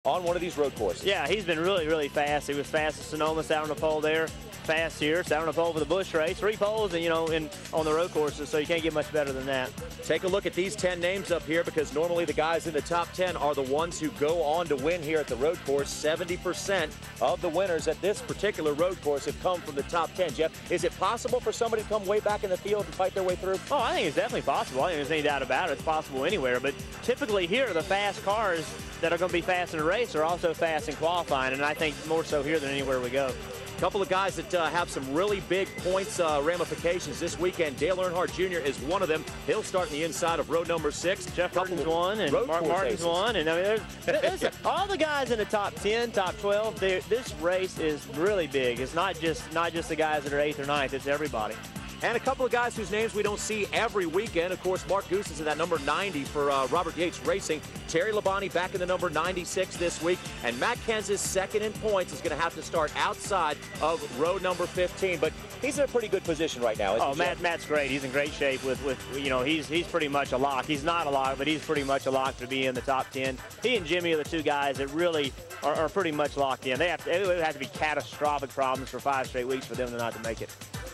on one of these road courses. Yeah, he's been really, really fast. He was fast at Sonoma, sat on the pole there. Fast here, sat on the pole for the Busch race. 3 poles, and on the road courses, so you can't get much better than that. Take a look at these 10 names up here, because normally the guys in the top 10 are the ones who go on to win here at the road course. 70% of the winners at this particular road course have come from the top 10. Jeff, is it possible for somebody to come way back in the field and fight their way through? Oh, I think it's definitely possible. I think there's any doubt about it. It's possible anywhere, but typically here, the fast cars that are going to be fast in a race are also fast in qualifying, and I think more so here than anywhere we go. A couple of guys that have some really big points ramifications this weekend. Dale Earnhardt Jr. is one of them. He'll start on the inside of road number 6. Jeff Burton's won, and Mark Martin's won. And I mean, there's all the guys in the top 10, top 12. This race is really big. It's not just the guys that are 8th or 9th. It's everybody. And a couple of guys whose names we don't see every weekend. Of course, Mark Goose is in that number 90 for Robert Yates Racing. Terry Labonte back in the number 96 this week. And Matt Kenseth, second in points, is going to have to start outside of road number 15. But he's in a pretty good position right now, isn't he? Matt's great. He's in great shape with he's pretty much a lock. He's not a lock, but he's pretty much a lock to be in the top 10. He and Jimmy are the 2 guys that really are pretty much locked in. It would have to be catastrophic problems for 5 straight weeks for them to not to make it.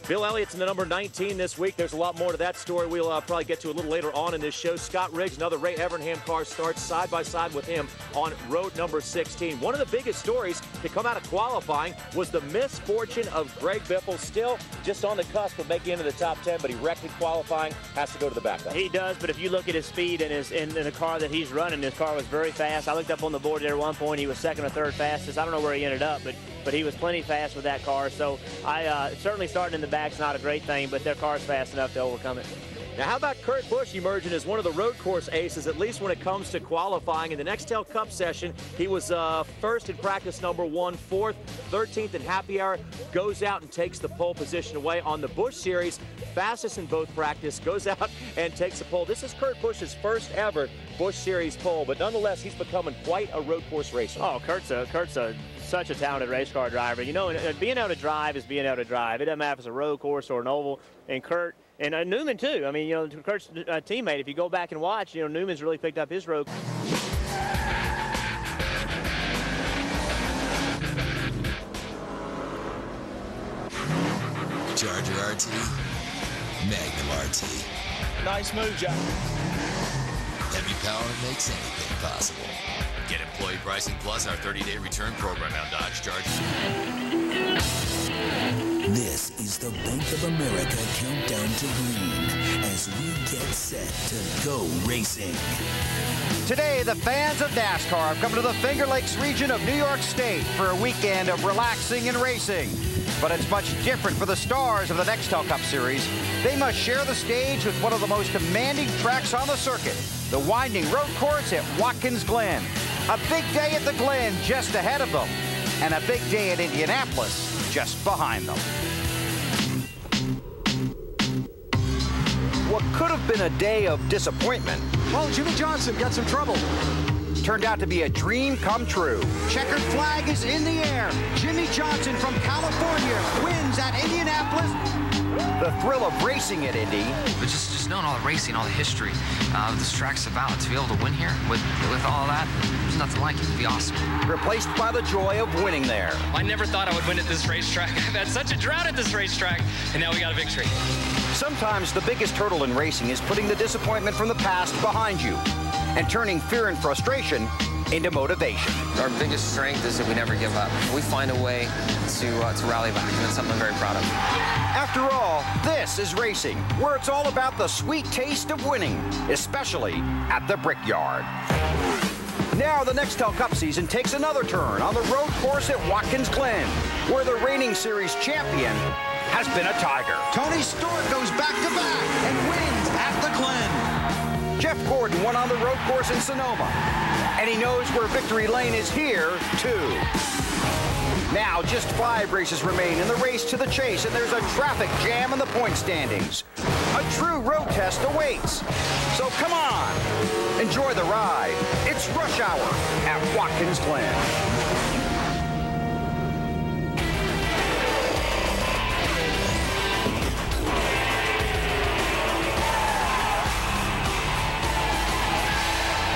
Bill Elliott's in the number 19 this week. There's a lot more to that story we'll probably get to a little later on in this show. Scott Riggs, another Ray Evernham car, starts side by side with him on road number 16. One of the biggest stories to come out of qualifying was the misfortune of Greg Biffle, still just on the cusp of making it into the top 10, but he wrecked in qualifying, has to go to the backup. He does, but if you look at his speed and in the car that he's running, his car was very fast. I looked up on the board there at one point. He was 2nd or 3rd fastest. I don't know where he ended up, but he was plenty fast with that car. So certainly starting in the back's not a great thing, but their car's fast enough to overcome it. Now, how about Kurt Busch emerging as one of the road course aces, at least when it comes to qualifying? In the Nextel Cup session, he was 1st in practice number 1, 4th, 13th in happy hour, goes out and takes the pole position away. On the Busch Series, fastest in both practice, goes out and takes the pole. This is Kurt Busch's first ever Busch Series pole, but nonetheless, he's becoming quite a road course racer. Oh, Kurt's such a talented race car driver. Being able to drive is being able to drive. It doesn't matter if it's a road course or an oval. And Kurt, and Newman too. I mean, Kurt's teammate, if you go back and watch, Newman's really picked up his road. Charger RT, Magnum RT. Nice move, Jack. Heavy power makes anything possible. Get Employee Pricing Plus, our 30-day return program on Dodge Charger. This is the Bank of America countdown to green as we get set to go racing. Today, the fans of NASCAR have come to the Finger Lakes region of New York State for a weekend of relaxing and racing. But it's much different for the stars of the Nextel Cup Series. They must share the stage with one of the most demanding tracks on the circuit, the winding road course at Watkins Glen. A big day at the Glen just ahead of them, and a big day at Indianapolis just behind them. What could have been a day of disappointment, Well, Jimmy Johnson got some trouble. turned out to be a dream come true. Checkered flag is in the air. Jimmy Johnson from California wins at Indianapolis. The thrill of racing at Indy. But just knowing all the racing, all the history this track's about, to be able to win here with all that, there's nothing like it. It'd be awesome. Replaced by the joy of winning there. I never thought I would win at this racetrack. I've had such a drought at this racetrack, and now we got a victory. Sometimes the biggest hurdle in racing is putting the disappointment from the past behind you and turning fear and frustration into motivation. Our biggest strength is that we never give up. We find a way to rally back, and that's something I'm very proud of. After all, this is racing, where it's all about the sweet taste of winning, especially at the Brickyard. Now the Nextel Cup season takes another turn on the road course at Watkins Glen, where the reigning series champion has been a Tiger. Tony Stewart goes back-to-back and wins at the Glen. Jeff Gordon won on the road course in Sonoma, and he knows where victory lane is here, too. Now just 5 races remain in the race to the chase, and there's a traffic jam in the point standings. A true road test awaits. So come on, enjoy the ride. It's rush hour at Watkins Glen.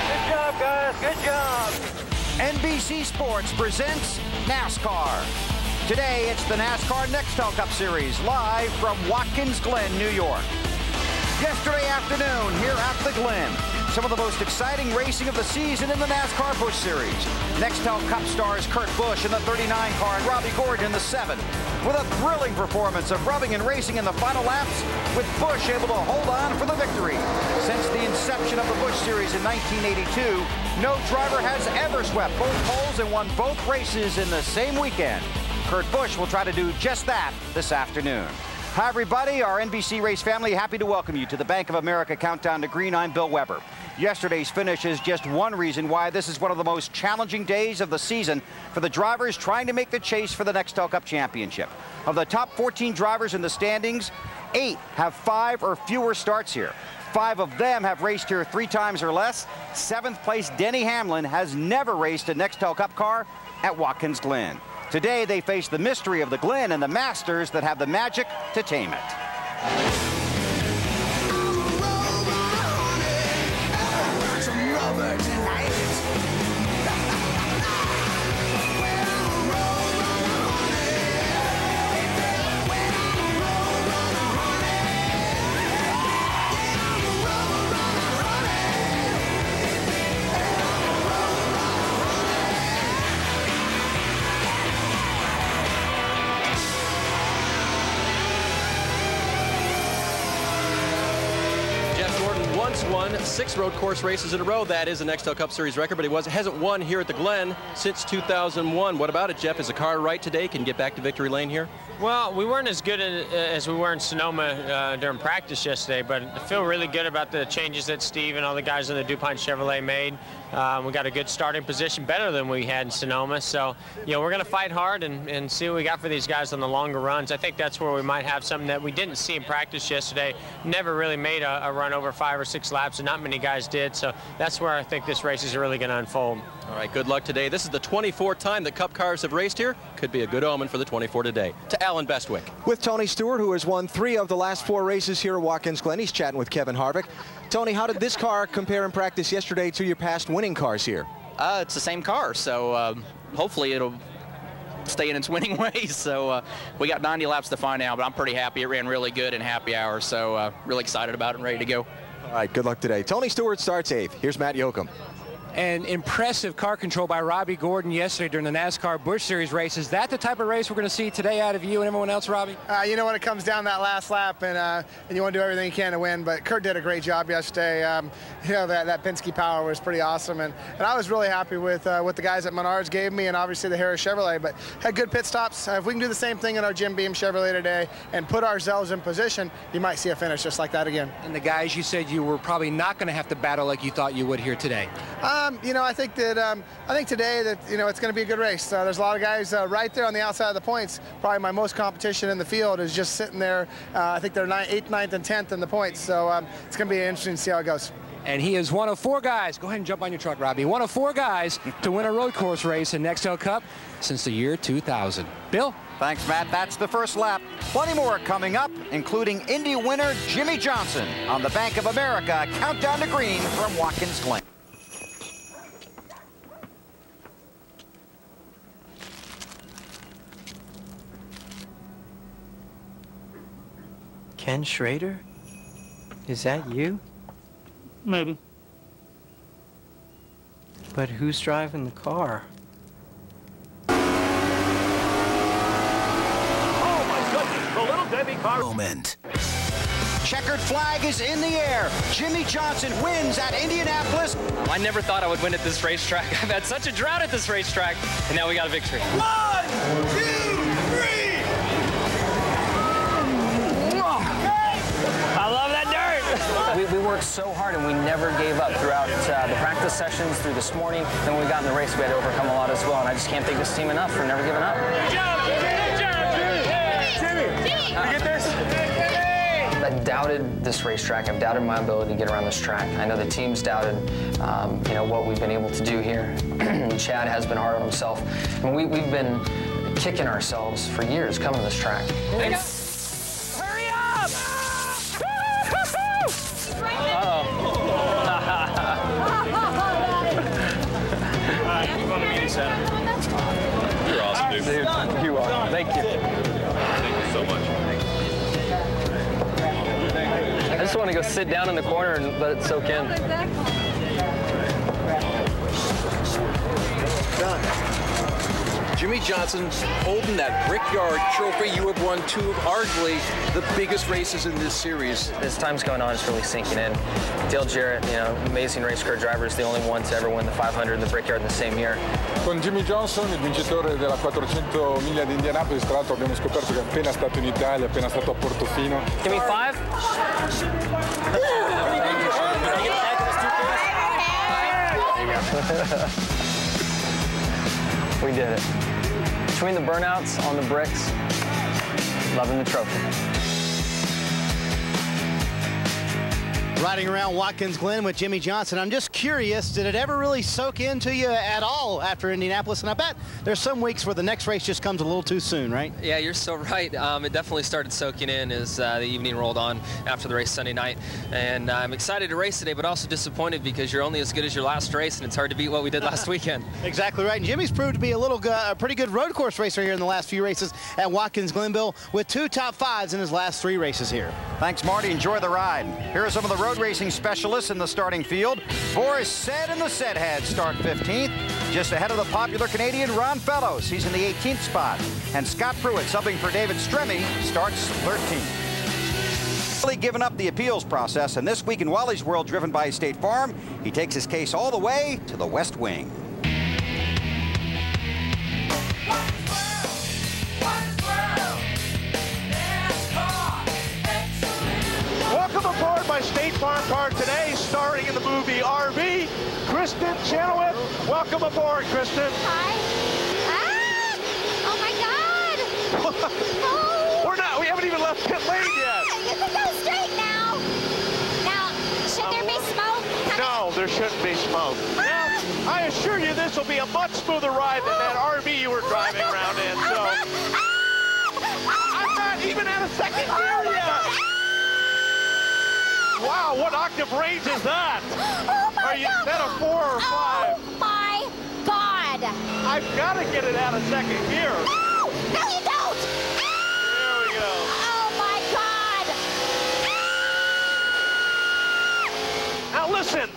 Good job, guys. Good job. And NBC Sports presents NASCAR. Today, it's the NASCAR Nextel Cup Series, live from Watkins Glen, New York. Yesterday afternoon, here at the Glen, some of the most exciting racing of the season in the NASCAR Busch Series. Nextel Cup stars Kurt Busch in the 39 car and Robbie Gordon in the 7. With a thrilling performance of rubbing and racing in the final laps, with Busch able to hold on for the victory. Since the inception of the Busch Series in 1982, no driver has ever swept both poles and won both races in the same weekend. Kurt Busch will try to do just that this afternoon. Hi, everybody. Our NBC Race family, happy to welcome you to the Bank of America Countdown to Green. I'm Bill Weber. Yesterday's finish is just one reason why this is one of the most challenging days of the season for the drivers trying to make the chase for the Nextel Cup Championship. Of the top 14 drivers in the standings, 8 have 5 or fewer starts here. 5 of them have raced here 3 times or less. 7th place Denny Hamlin has never raced a Nextel Cup car at Watkins Glen. Today, they face the mystery of the Glen and the Masters that have the magic to tame it. Won 6 road course races in a row. That is a Nextel Cup Series record, but he hasn't won here at the Glen since 2001. What about it, Jeff? Is the car right today? Can you get back to victory lane here? Well, we weren't as good as we were in Sonoma during practice yesterday, but I feel really good about the changes that Steve and all the guys in the DuPont Chevrolet made. We got a good starting position, better than we had in Sonoma. So, you know, we're going to fight hard and see what we got for these guys on the longer runs. I think that's where we might have something that we didn't see in practice yesterday. Never really made a run over 5 or 6 laps, and not many guys did. So that's where I think this race is really going to unfold. All right, good luck today. This is the 24th time that Cup cars have raced here. Could be a good omen for the 24 today. To Alan Bestwick. With Tony Stewart, who has won 3 of the last 4 races here at Watkins Glen. He's chatting with Kevin Harvick. Tony, how did this car compare in practice yesterday to your past winning cars here? It's the same car, so hopefully it'll stay in its winning ways. So we got 90 laps to find out, but I'm pretty happy. It ran really good in happy hour, so really excited about it and ready to go. All right, good luck today. Tony Stewart starts 8th. Here's Matt Yoakum. And impressive car control by Robbie Gordon yesterday during the NASCAR Busch Series race. Is that the type of race we're going to see today out of you and everyone else, Robbie? You know, when it comes down that last lap and you want to do everything you can to win, but Kurt did a great job yesterday. You know, that Penske power was pretty awesome, and I was really happy with what the guys at Menards gave me, and obviously the Harris Chevrolet, but had good pit stops. If we can do the same thing in our Jim Beam Chevrolet today and put ourselves in position, you might see a finish just like that again. And the guys you said you were probably not going to have to battle like you thought you would here today. You know, I think today that, you know, it's going to be a good race. There's a lot of guys right there on the outside of the points. Probably my most competition in the field is just sitting there. I think they're 8th, 9th, and 10th in the points. So it's going to be interesting to see how it goes. And he is one of 4 guys. Go ahead and jump on your truck, Robbie. One of 4 guys to win a road course race in Nextel Cup since the year 2000. Bill? Thanks, Matt. That's the first lap. Plenty more coming up, including Indy winner Jimmy Johnson on the Bank of America Countdown to Green from Watkins Glen. Ken Schrader? Is that you? Maybe. But who's driving the car? Oh my goodness, the little Debbie car. Moment. Checkered flag is in the air. Jimmy Johnson wins at Indianapolis. I never thought I would win at this racetrack. I've had such a drought at this racetrack, and now we got a victory. 1, 2, 3. I love that dirt. We worked so hard and we never gave up throughout the practice sessions, through this morning. Then when we got in the race, we had to overcome a lot as well. And I just can't thank this team enough for never giving up. Good job, Jimmy! Jimmy! You get this? I doubted this racetrack. I've doubted my ability to get around this track. I know the team's doubted, you know, what we've been able to do here. Chad has been hard on himself. And we've been kicking ourselves for years coming to this track. Hurry up! You're awesome, dude. You are. Thank you. Thank you so much. I just want to go sit down in the corner and let it soak in. Jimmy Johnson holding that Brickyard trophy. You have won two of arguably the biggest races in this series. As time's going on, it's really sinking in. Dale Jarrett, you know, amazing race car driver, is the only one to ever win the 500 in the Brickyard in the same year. Con Jimmy Johnson, il vincitore della 400 miglia di Indianapolis, tra l'altro abbiamo scoperto che è appena stato in Italia, è appena stato a Portofino. Give me 5. We did it. Between the burnouts on the bricks, loving the trophy. Riding around Watkins Glen with Jimmy Johnson. I'm just curious, did it ever really soak into you at all after Indianapolis? And I bet there's some weeks where the next race just comes a little too soon, right? Yeah, you're so right. It definitely started soaking in as the evening rolled on after the race Sunday night. And I'm excited to race today, but also disappointed because you're only as good as your last race, and it's hard to beat what we did last weekend. Exactly right. And Jimmy's proved to be a pretty good road course racer here in the last few races at Watkins Glenville with 2 top 5s in his last 3 races here. Thanks, Marty. Enjoy the ride. Here are some of the road racing specialists in the starting field. Boris Said in the Said head start 15th, just ahead of the popular Canadian Ron Fellows. He's in the 18th spot. And Scott Pruitt, subbing for David Stremme, starts 13th. Really given up the appeals process, and this week in Wally's World, driven by State Farm, he takes his case all the way to the West Wing. Welcome aboard my State Farm car today, starring in the movie RV, Kristen Chenoweth. Welcome aboard, Kristen. Hi. Ah! Oh my God! Oh. We haven't even left pit lane yet. You can go straight now. Now, should there be smoke? No, there shouldn't be smoke. Now, I assure you this will be a much smoother ride than that RV you were driving around in. So, I'm not even at a second gear yet. Wow, what octave range is that? Oh my God. Is that a 4 or 5? Oh my God. I've got to get it out of second gear. No, no you don't. There we go. Oh my God. Now listen,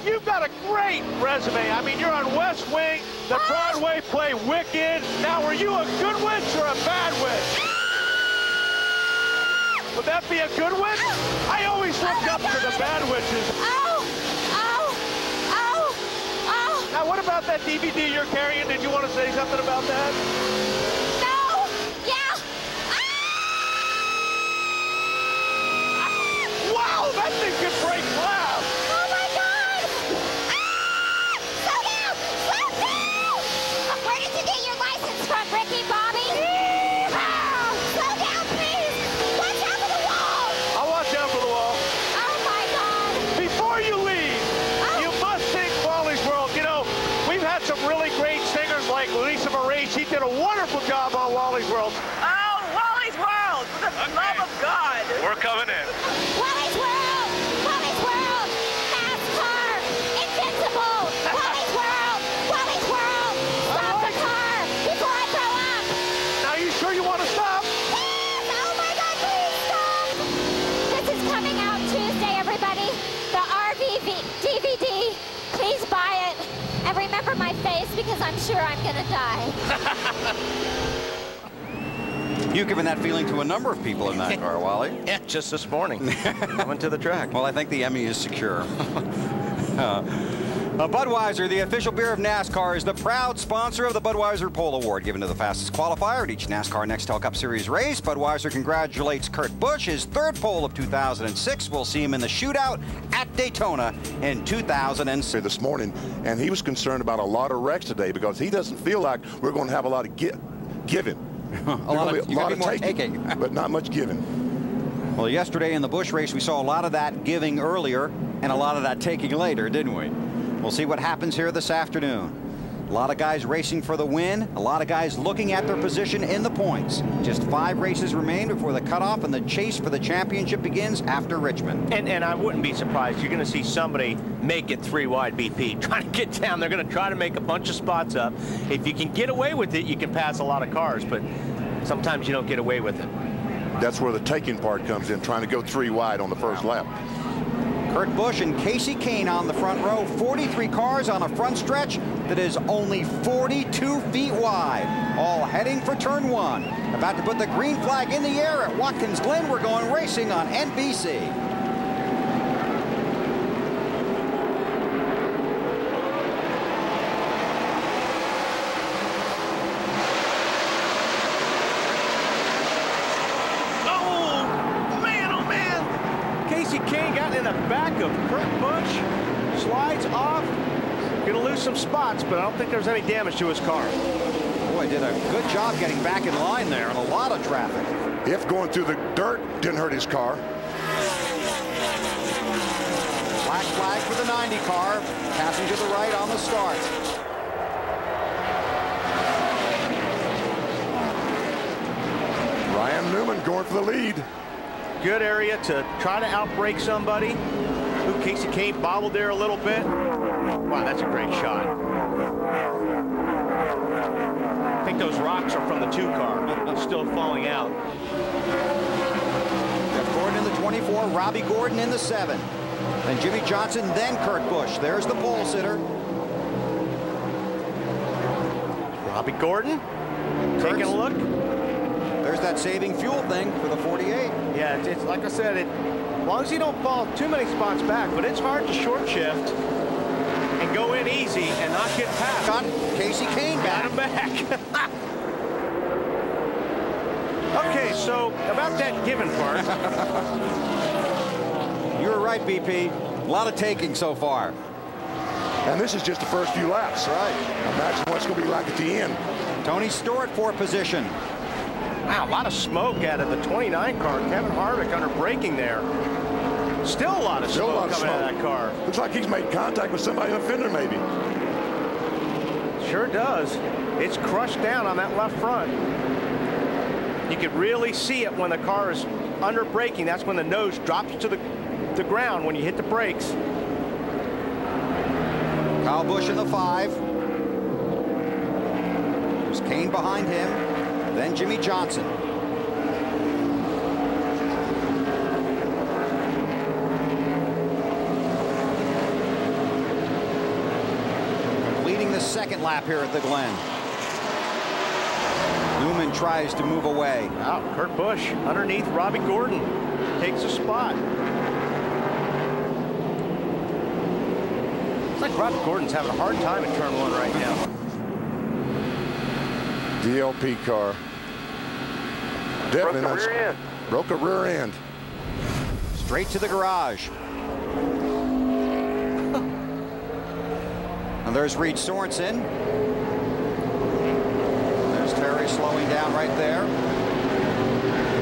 you've got a great resume. I mean, you're on West Wing, the Broadway play Wicked. Now, were you a good witch or a bad witch? Would that be a good witch? I always looked up to the bad witches. Oh, oh, oh, oh. Now, what about that DVD you're carrying? Did you want to say something about that? No, yeah. Wow, that thing could break glass. Oh my God. Slow down, slow down. Where did you get your license from, Ricky Bobby? Slow down, please. Watch out for the wall. I'll watch out for the wall. Oh my God. Before you leave, you must sing Wally's World. You know, we've had some really great singers like Lisa Marie. She did a wonderful job on Wally's World. Oh, Wally's World, for the love of God. We're coming in. Wally's World, Wally's World, NASCAR, Invincible, Wally's World, Wally's World. Stop the car before I throw up. Now, you sure you want to stop? Yes, oh my God, please stop. This is coming out Tuesday, everybody. The RV DVD. Please buy it. And remember my face because I'm sure I'm going to die. You've given that feeling to a number of people in that car, Wally. Yeah, just this morning. Coming to the track. Well, I think the Emmy is secure. Budweiser, the official beer of NASCAR, is the proud sponsor of the Budweiser Pole Award, given to the fastest qualifier at each NASCAR Nextel Cup Series race. Budweiser congratulates Kurt Busch, his 3rd pole of 2006. We'll see him in the shootout at Daytona in 2006. This morning, and he was concerned about a lot of wrecks today because he doesn't feel like we're going to have a lot of giving. a lot of taking, but not much giving. Well, yesterday in the Busch race, we saw a lot of that giving earlier and a lot of that taking later, didn't we? We'll see what happens here this afternoon. A lot of guys racing for the win. A lot of guys looking at their position in the points. Just 5 races remain before the cutoff, and the chase for the championship begins after Richmond. And I wouldn't be surprised. You're going to see somebody make it 3 wide, BP. Trying to get down. They're going to try to make a bunch of spots up. If you can get away with it, you can pass a lot of cars, but sometimes you don't get away with it. That's where the taking part comes in, trying to go 3 wide on the first lap. Kurt Busch and Casey Kane on the front row. 43 cars on a front stretch that is only 42 feet wide. All heading for turn 1. About to put the green flag in the air at Watkins Glen. We're going racing on NBC. Of Kurt Busch, slides off, gonna lose some spots, but I don't think there's any damage to his car. Boy, did a good job getting back in line there, and a lot of traffic. If going through the dirt didn't hurt his car. Black flag for the 90 car, passing to the right on the start. Ryan Newman going for the lead. Good area to try to outbrake somebody. Casey Kane bobbled there a little bit. Wow, that's a great shot. I think those rocks are from the 2 car. Still falling out. Jeff Gordon in the 24, Robbie Gordon in the 7. And Jimmy Johnson, then Kurt Busch. There's the pole sitter. Robbie Gordon taking a look. There's that saving fuel thing for the 48. Yeah, it's like I said, as long as you don't fall too many spots back, but it's hard to short shift and go in easy and not get past. Got Casey Kane back. Got him back. Okay, so about that given part. You were right, BP. A lot of taking so far. And this is just the first few laps. Right. Imagine what's going to be like at the end. Tony Stewart for position. Wow, a lot of smoke out of the 29 car. Kevin Harvick under braking there. Still a lot of smoke coming out of that car. Looks like he's made contact with somebody in the fender, maybe. Sure does. It's crushed down on that left front. You can really see it when the car is under braking. That's when the nose drops to the ground when you hit the brakes. Kyle Busch in the 5. There's Kane behind him. Then Jimmy Johnson. Completing the 2nd lap here at the Glen. Newman tries to move away. Wow, Kurt Busch underneath Robbie Gordon takes a spot. It's like Robbie Gordon's having a hard time in turn 1 right now. DLP car. Definitely broke a rear end. Broke a rear end. Straight to the garage. And there's Reed Sorensen. There's Terry slowing down right there.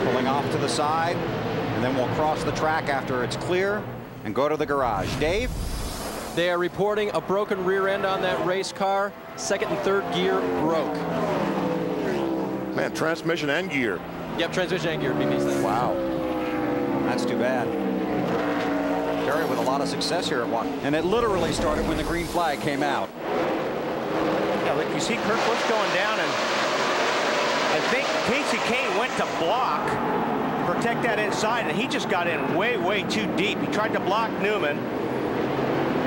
Pulling off to the side. And then we'll cross the track after it's clear and go to the garage. Dave? They are reporting a broken rear end on that race car. 2nd and 3rd gear broke. Man, transmission and gear. Yep, transmission and gear. BP's wow. That's too bad. Terry with a lot of success here at one. And it literally started when the green flag came out. Yeah, look, you see Kurt Busch going down, and I think Casey Kane went to block, protect that inside, and he just got in way, way too deep. He tried to block Newman,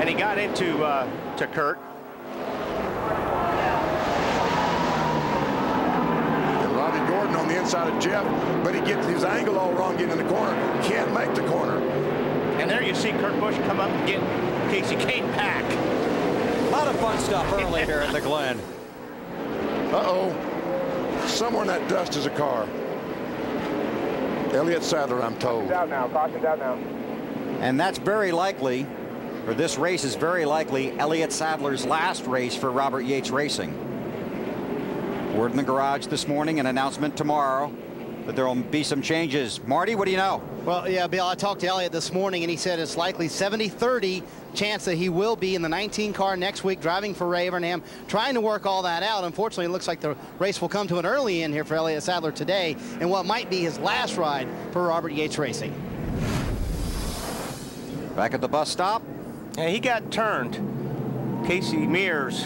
and he got into to Kurt. Gordon on the inside of Jeff, but he gets his angle all wrong getting in the corner. Can't make the corner. And there you see Kurt Busch come up and get Casey Kane back. A lot of fun stuff early here at the Glen. Uh-oh. Somewhere in that dust is a car. Elliott Sadler, I'm told. Caution's out now. Caution's out now. And that's very likely, or this race is very likely, Elliott Sadler's last race for Robert Yates Racing. Word in the garage this morning, an announcement tomorrow. but there will be some changes. Marty, what do you know? Well, yeah, Bill, I talked to Elliott this morning, and he said it's likely 70-30 chance that he will be in the 19 car next week driving for Ray Evernham, trying to work all that out. Unfortunately, it looks like the race will come to an early end here for Elliott Sadler today in what might be his last ride for Robert Yates Racing. Back at the bus stop. And he got turned. Casey Mears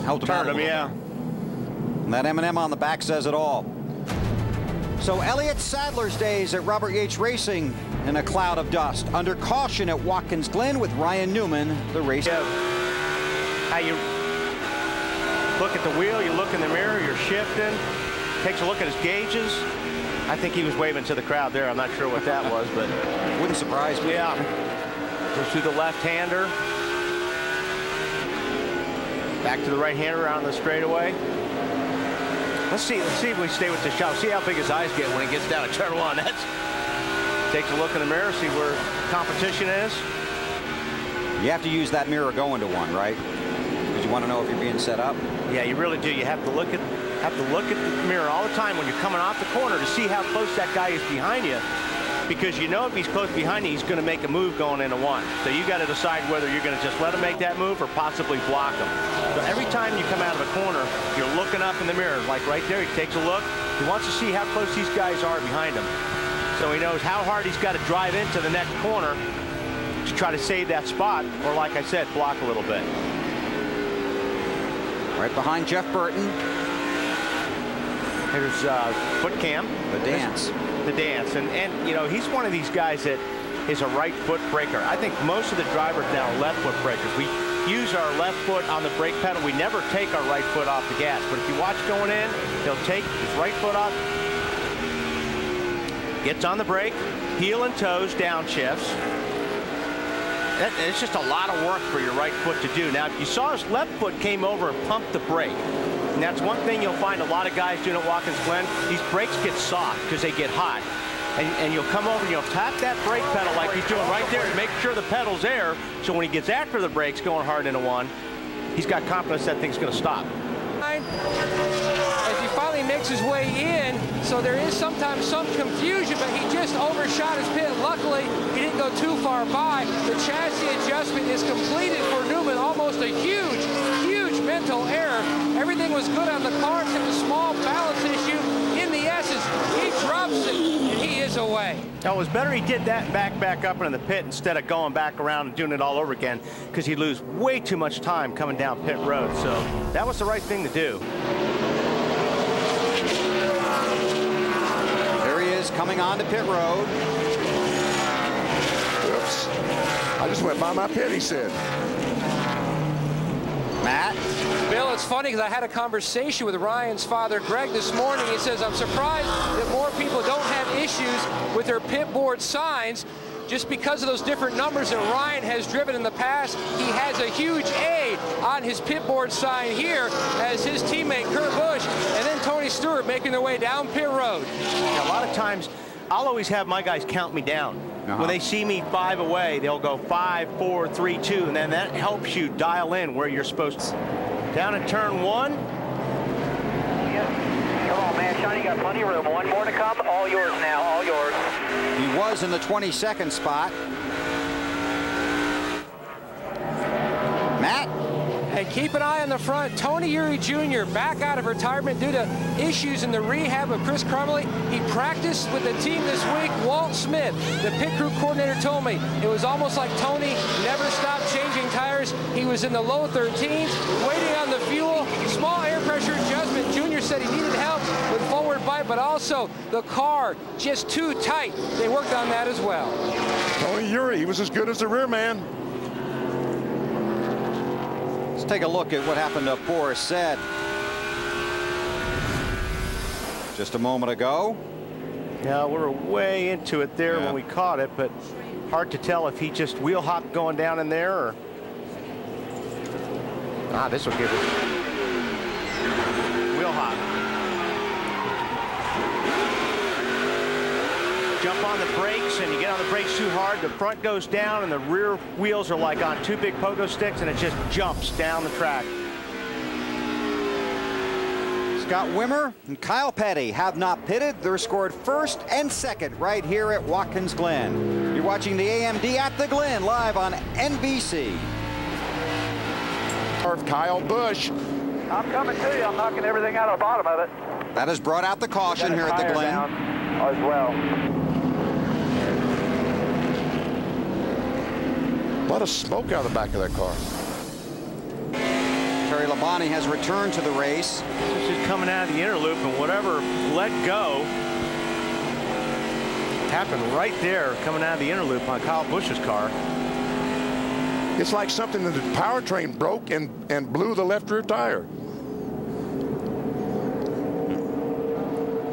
helped turned him, yeah. And that M&M on the back says it all. So Elliott Sadler's days at Robert Yates Racing in a cloud of dust. Under caution at Watkins Glen with Ryan Newman, the race. Yeah. How you look at the wheel, you look in the mirror, you're shifting. Takes a look at his gauges. I think he was waving to the crowd there. I'm not sure what that was, but wouldn't surprise me. Yeah. Goes through the left-hander. Back to the right-hander around the straightaway. Let's see if we stay with the shot. See how big his eyes get when he gets down to turn one. Takes a look in the mirror, see where competition is. You have to use that mirror going to one, right? Because you want to know if you're being set up. Yeah, you really do. You have to look at the mirror all the time when you're coming off the corner to see how close that guy is behind you. Because you know if he's close behind you, he's going to make a move going into one. So you got to decide whether you're going to just let him make that move or possibly block him. So every time you come out of a corner, you're looking up in the mirror. Like right there, he takes a look. He wants to see how close these guys are behind him. So he knows how hard he's got to drive into the next corner to try to save that spot, or like I said, block a little bit. Right behind Jeff Burton. Here's foot cam. The dance. The dance. And you know, he's one of these guys that is a right foot braker. I think most of the drivers now are left foot breakers. We use our left foot on the brake pedal. We never take our right foot off the gas. But if you watch going in, he'll take his right foot off, gets on the brake, heel and toes downshifts. It's just a lot of work for your right foot to do. Now, if you saw his left foot came over and pumped the brake, and that's one thing you'll find a lot of guys doing at Watkins Glen. These brakes get soft because they get hot. And you'll come over and you'll tap that brake pedal like he's doing right there to make sure the pedal's there. So when he gets after the brakes going hard into one, he's got confidence that thing's going to stop. As he finally makes his way in, so there is sometimes some confusion, but he just overshot his pit. Luckily, he didn't go too far by. The chassis adjustment is completed for Newman. Almost a huge mental error. Everything was good on the car except a small balance issue in the S's. He drops it, and he is away. Now, it was better he did that back up into the pit instead of going back around and doing it all over again, because he'd lose way too much time coming down pit road. So that was the right thing to do. There he is coming on to pit road. Oops. I just went by my pit, he said. Matt? Bill, it's funny because I had a conversation with Ryan's father, Greg, this morning. He says, I'm surprised that more people don't have issues with their pit board signs just because of those different numbers that Ryan has driven in the past. He has a huge A on his pit board sign here as his teammate Kurt Busch and then Tony Stewart making their way down pit road. A lot of times, I'll always have my guys count me down. When they see me 5 away, they'll go 5, 4, 3, 2, and then that helps you dial in where you're supposed to. Down at turn 1. Yeah. Come on, man. Shiny, got plenty of room. One more to come. All yours now. All yours. He was in the 22nd spot. Matt? And keep an eye on the front. Tony Uri Jr. back out of retirement due to issues in the rehab of Chris Crumley. He practiced with the team this week. Walt Smith, the pit crew coordinator, told me it was almost like Tony never stopped changing tires. He was in the low 13s, waiting on the fuel. Small air pressure adjustment. Jr. said he needed help with forward bite, but also the car just too tight. They worked on that as well. Tony Uri, he was as good as the rear man. Let's take a look at what happened to Boris Said just a moment ago. Yeah, we were way into it there when we caught it, but hard to tell if he just wheel hopped going down in there or... this will give it. Wheel hop. Jump on the brakes, and you get on the brakes too hard, the front goes down and the rear wheels are like on 2 big pogo sticks, and it just jumps down the track. Scott Wimmer and Kyle Petty have not pitted. They're scored first and second right here at Watkins Glen. You're watching the AMD at the Glen live on NBC. Kyle Busch. I'm coming to you. I'm knocking everything out of the bottom of it. That has brought out the caution here at the Glen. As well. A lot of smoke out of the back of that car. Terry Labonte has returned to the race. This is coming out of the inner loop, and whatever let go happened right there coming out of the inner loop on Kyle Busch's car. It's like something that the powertrain broke and blew the left rear tire.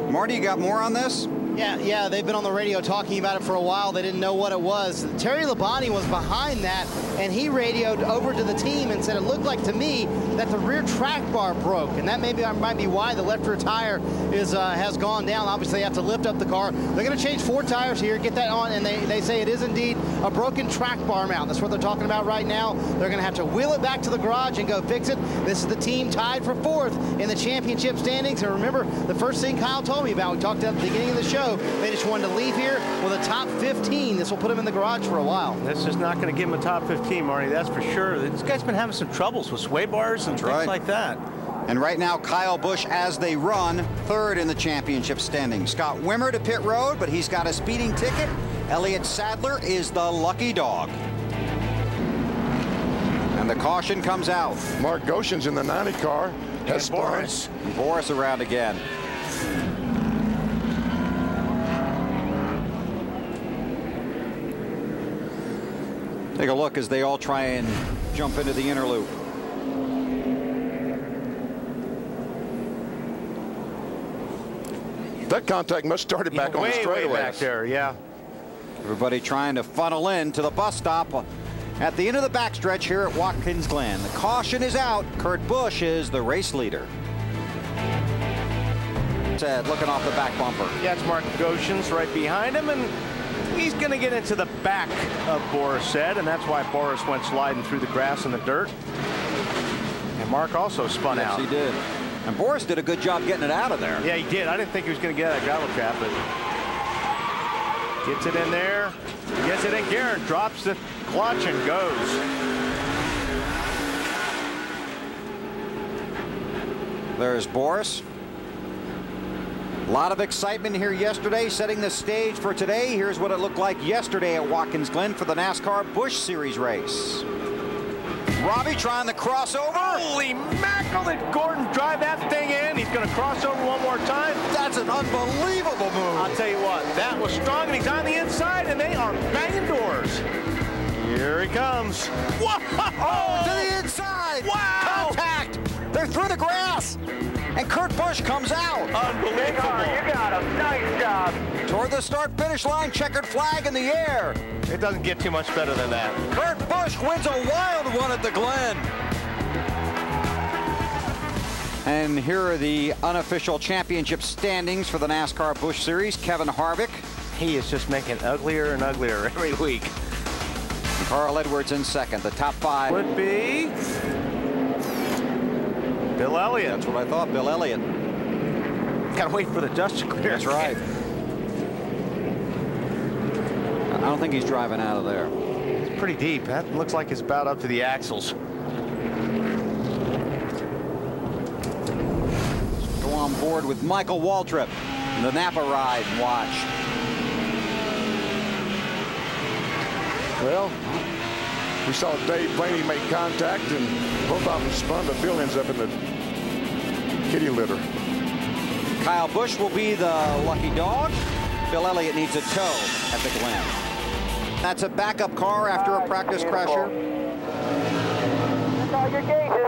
Marty, you got more on this? Yeah, they've been on the radio talking about it for a while. They didn't know what it was. Terry Labonte was behind that, and he radioed over to the team and said it looked like to me that the rear track bar broke, and that might be why the left rear tire has gone down. Obviously, they have to lift up the car. They're going to change 4 tires here, get that on, and they say it is indeed a broken track bar mount. That's what they're talking about right now. They're going to have to wheel it back to the garage and go fix it. This is the team tied for 4th in the championship standings. And remember, the first thing Kyle told me about, we talked at the beginning of the show, they just wanted to leave here with a top 15. This will put them in the garage for a while. This is not going to give him a top 15, Marty, that's for sure. This guy's been having some troubles with sway bars and things like that. And right now, Kyle Busch, as they run, 3rd in the championship standing. Scott Wimmer to pit road, but he's got a speeding ticket. Elliott Sadler is the lucky dog. And the caution comes out. Mark Goshen's in the 90 car. Has Boris. And Boris around again. Take a look as they all try and jump into the inner loop. That contact must have started back on the straightaways. Way back there, yeah. Everybody trying to funnel in to the bus stop at the end of the backstretch here at Watkins Glen. The caution is out. Kurt Busch is the race leader. Ted looking off the back bumper. Yeah, it's Mark Goshen's right behind him, and he's going to get into the back of Boris Said, and that's why Boris went sliding through the grass and the dirt. And Mark also spun out. Yes, he did. And Boris did a good job getting it out of there. Yeah, he did. I didn't think he was going to get out of that gravel trap, but gets it in there, gets it in gear, and drops the clutch and goes. There's Boris. A lot of excitement here yesterday, setting the stage for today. Here's what it looked like yesterday at Watkins Glen for the NASCAR Busch Series race. Robbie trying the crossover. Holy mackerel, did Gordon drive that thing in? He's going to cross over one more time. That's an unbelievable move. I'll tell you what, that was strong, and he's on the inside, and they are banging doors. Here he comes. Whoa! Oh, to the inside. Wow! Contact. They're through the grass. And Kurt Busch comes out. Unbelievable. You got him. Nice job. Toward the start-finish line, checkered flag in the air. It doesn't get too much better than that. Kurt Busch wins a wild one at the Glen. And here are the unofficial championship standings for the NASCAR Busch Series. Kevin Harvick. He is just making it uglier and uglier every week. And Carl Edwards in second. The top 5 would be Bill Elliott. That's what I thought, Bill Elliott. Gotta wait for the dust to clear. That's right. I don't think he's driving out of there. It's pretty deep. That looks like it's about up to the axles. Go on board with Michael Waltrip. The Napa ride and watch. Well, we saw Dave Blaney make contact, and both of them spun, but Bill ends up in the kitty litter. Kyle Busch will be the lucky dog. Bill Elliott needs a tow at the Glen. That's a backup car after a practice crasher. That's all your gauges.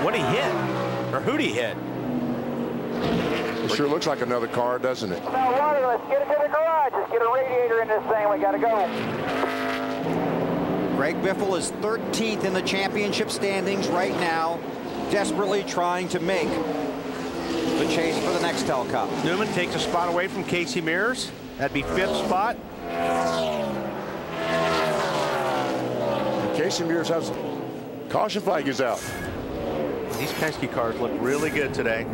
What'd he hit? Or who'd he hit? It sure looks like another car, doesn't it? Now, Ronnie, let's get it to the garage. Let's get a radiator in this thing. We got to go. Greg Biffle is 13th in the championship standings right now, desperately trying to make the chase for the Nextel Cup. Newman takes a spot away from Casey Mears. That'd be 5th spot. Casey Mears has caution flag is out. these Penske cars look really good today.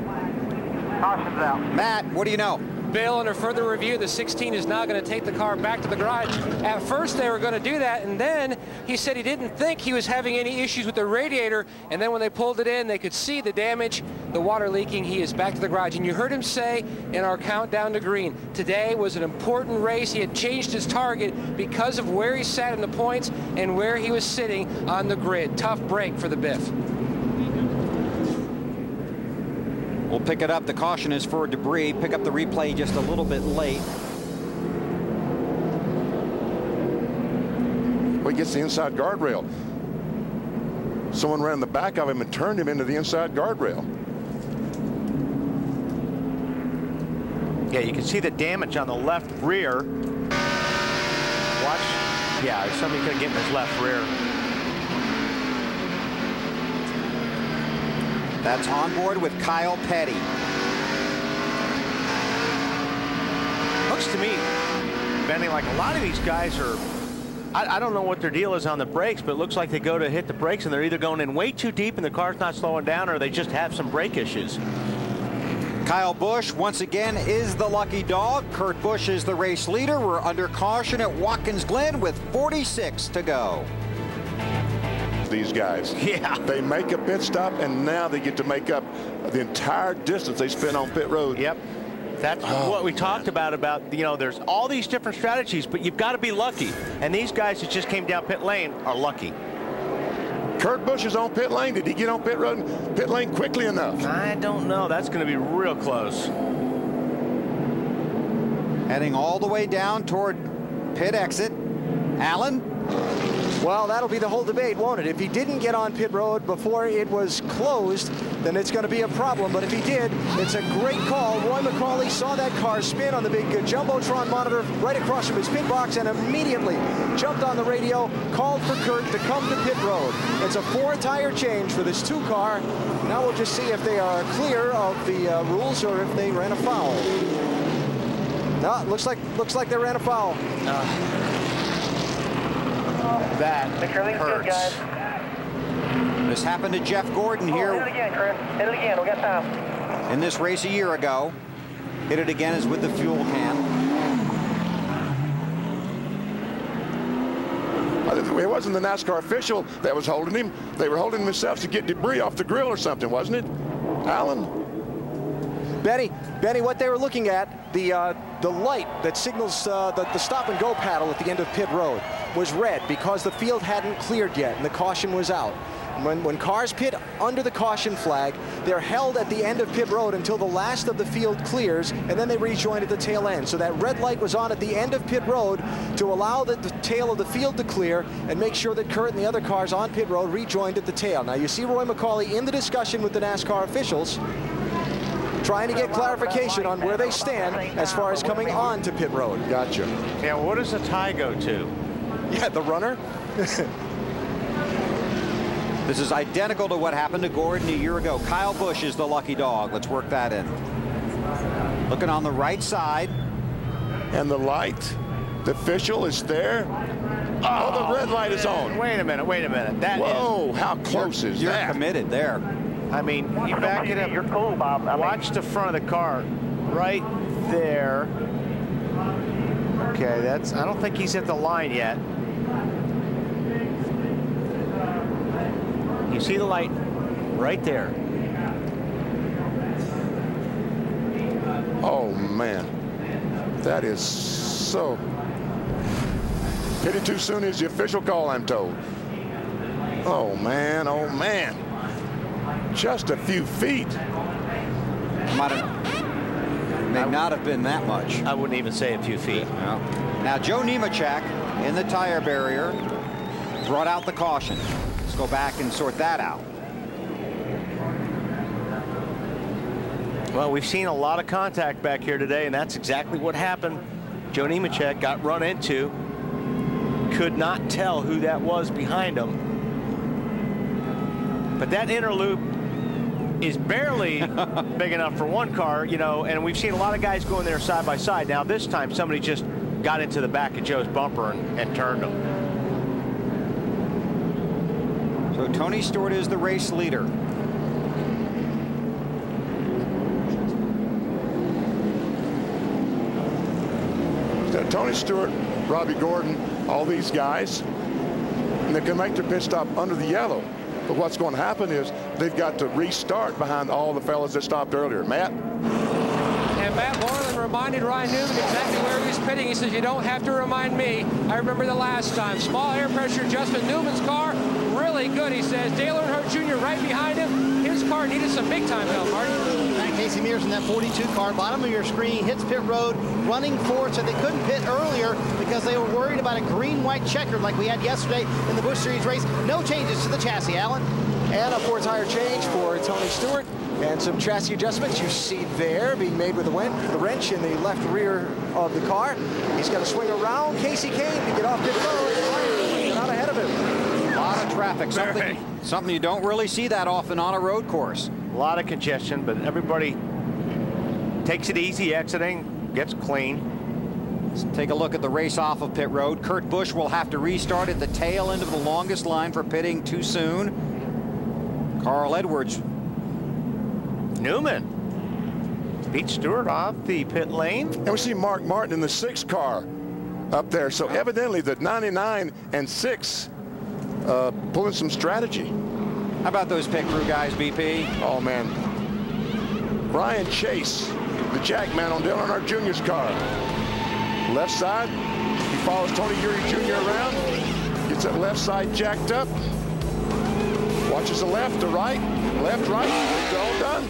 Caution's out. Matt, what do you know? Bill, under further review, the 16 is now going to take the car back to the garage. At first, they were going to do that, and then he said he didn't think he was having any issues with the radiator, and then when they pulled it in, they could see the damage, the water leaking. He is back to the garage, and you heard him say in our countdown to green, today was an important race. He had changed his target because of where he sat in the points and where he was sitting on the grid. Tough break for the Biff. We'll pick it up. The caution is for debris. Pick up the replay just a little bit late. Well, he gets the inside guardrail. Someone ran the back of him and turned him into the inside guardrail. Yeah, you can see the damage on the left rear. Watch. Yeah, somebody could get in his left rear. That's on board with Kyle Petty. Looks to me, Benny, like a lot of these guys are, I don't know what their deal is on the brakes, but it looks like they go to hit the brakes and they're either going in way too deep and the car's not slowing down, or they just have some brake issues. Kyle Busch, once again, is the lucky dog. Kurt Busch is the race leader. We're under caution at Watkins Glen with 46 to go. These guys. Yeah. They make a pit stop, and now they get to make up the entire distance they spent on pit road. Yep. That's what we talked about, you know, there's all these different strategies, but you've got to be lucky. And these guys that just came down pit lane are lucky. Kurt Busch is on pit lane. Did he get on pit lane quickly enough? I don't know. That's going to be real close. Heading all the way down toward pit exit. Alan? Well, that'll be the whole debate, won't it? If he didn't get on pit road before it was closed, then it's going to be a problem. But if he did, it's a great call. Roy McCauley saw that car spin on the big Jumbotron monitor right across from his pit box and immediately jumped on the radio, called for Kurt to come to pit road. It's a 4-tire change for this 2 car. Now we'll just see if they are clear of the rules or if they ran a foul. No, looks like they ran a foul. That hurts. Guys. This happened to Jeff Gordon here. Hit it again, Chris. Hit it again. We got time. In this race a year ago. Hit it again as with the fuel can. It wasn't the NASCAR official that was holding him. They were holding themselves to get debris off the grill or something, wasn't it, Alan? Benny, what they were looking at, the light that signals the stop and go paddle at the end of pit road was red because the field hadn't cleared yet and the caution was out. When cars pit under the caution flag, they're held at the end of pit road until the last of the field clears, and then they rejoin at the tail end. So that red light was on at the end of pit road to allow the tail of the field to clear and make sure that Kurt and the other cars on pit road rejoined at the tail. Now you see Roy McCauley in the discussion with the NASCAR officials, trying to get clarification on where they stand as far as coming on to pit road. Gotcha. Yeah, what does the tie go to? Yeah, the runner. This is identical to what happened to Gordon a year ago. Kyle Busch is the lucky dog. Let's work that in. Looking on the right side. And the light, the official is there. Oh, the red light is on. Wait a minute. Whoa, how close is that? You're committed there. I mean, you back it up. You're cool, Bob. Watch the front of the car right there. Okay, I don't think he's at the line yet. You see the light right there. Oh, man. That is so. Hit it too soon is the official call, I'm told. Oh, man. Oh, man. Just a few feet. May not have been that much. I wouldn't even say a few feet. No. Now, Joe Nemechek in the tire barrier brought out the caution. Let's go back and sort that out. Well, we've seen a lot of contact back here today, and that's exactly what happened. Joe Nemechek got run into. Could not tell who that was behind him. But that inner loop is barely big enough for one car, you know, and we've seen a lot of guys going there side by side. Now, this time, somebody just got into the back of Joe's bumper and turned him. So Tony Stewart is the race leader. Tony Stewart, Robbie Gordon, all these guys, and they can make their pit stop under the yellow. But what's going to happen is they've got to restart behind all the fellas that stopped earlier. Matt? And Matt Moreland reminded Ryan Newman exactly where he was pitting. He says, you don't have to remind me. I remember the last time. Small air pressure adjustment. Newman's car, really good, he says. Dale Earnhardt Jr. right behind him. His car needed some big-time help, Marty. And Casey Mears in that 42 car, bottom of your screen, hits pit road, running forward, so they couldn't pit earlier because they were worried about a green-white checkered like we had yesterday in the Busch Series race. No changes to the chassis, Alan. And a four-tire change for Tony Stewart. And some chassis adjustments you see there being made with the wrench in the left rear of the car. He's got to swing around Casey Kane to get off pit road. Get out ahead of him. A lot of traffic. Something you don't really see that often on a road course. A lot of congestion, but everybody takes it easy exiting, gets clean. Let's take a look at the race off of pit road. Kurt Busch will have to restart at the tail end of the longest line for pitting too soon. Carl Edwards. Newman beat Stewart off the pit lane. And we see Mark Martin in the 6 car up there. So evidently the 99 and 6 pulling some strategy. How about those pit crew guys, BP? Oh, man. Brian Chase, the jack man on Dale Earnhardt Jr.'s car. Left side, he follows Tony Eury Jr. around, gets that left side jacked up, watches the left to right, left, right, it's all done.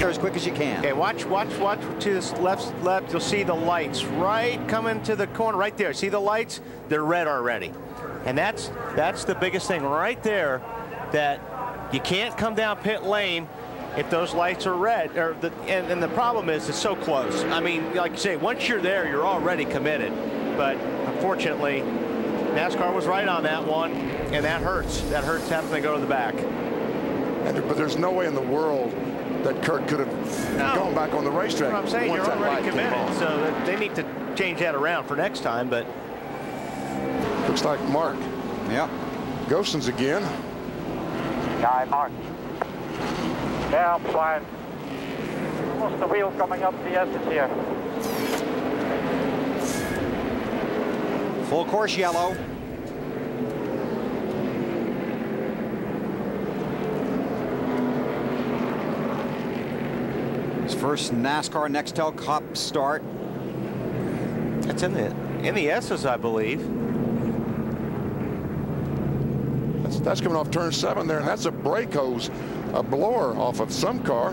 As quick as you can. Okay, watch to this left. You'll see the lights right coming to the corner right there. See the lights? They're red already. And that's the biggest thing right there, that you can't come down pit lane if those lights are red. And the problem is it's so close. I mean, like you say, once you're there, you're already committed. But unfortunately, NASCAR was right on that one, and that hurts. That hurts having to go to the back. But there's no way in the world that Kurt could have gone back on the racetrack. That's what I'm saying, you're already committed, so they need to change that around for next time. But looks like Mark. Yep. Ghostens again. Yeah, Mark. Yeah, I'm fine. What's the wheel coming up the S's here? Full course yellow. First NASCAR Nextel Cup start. That's in the S's, I believe. That's coming off turn 7 there, and that's a brake hose, a blower off of some car.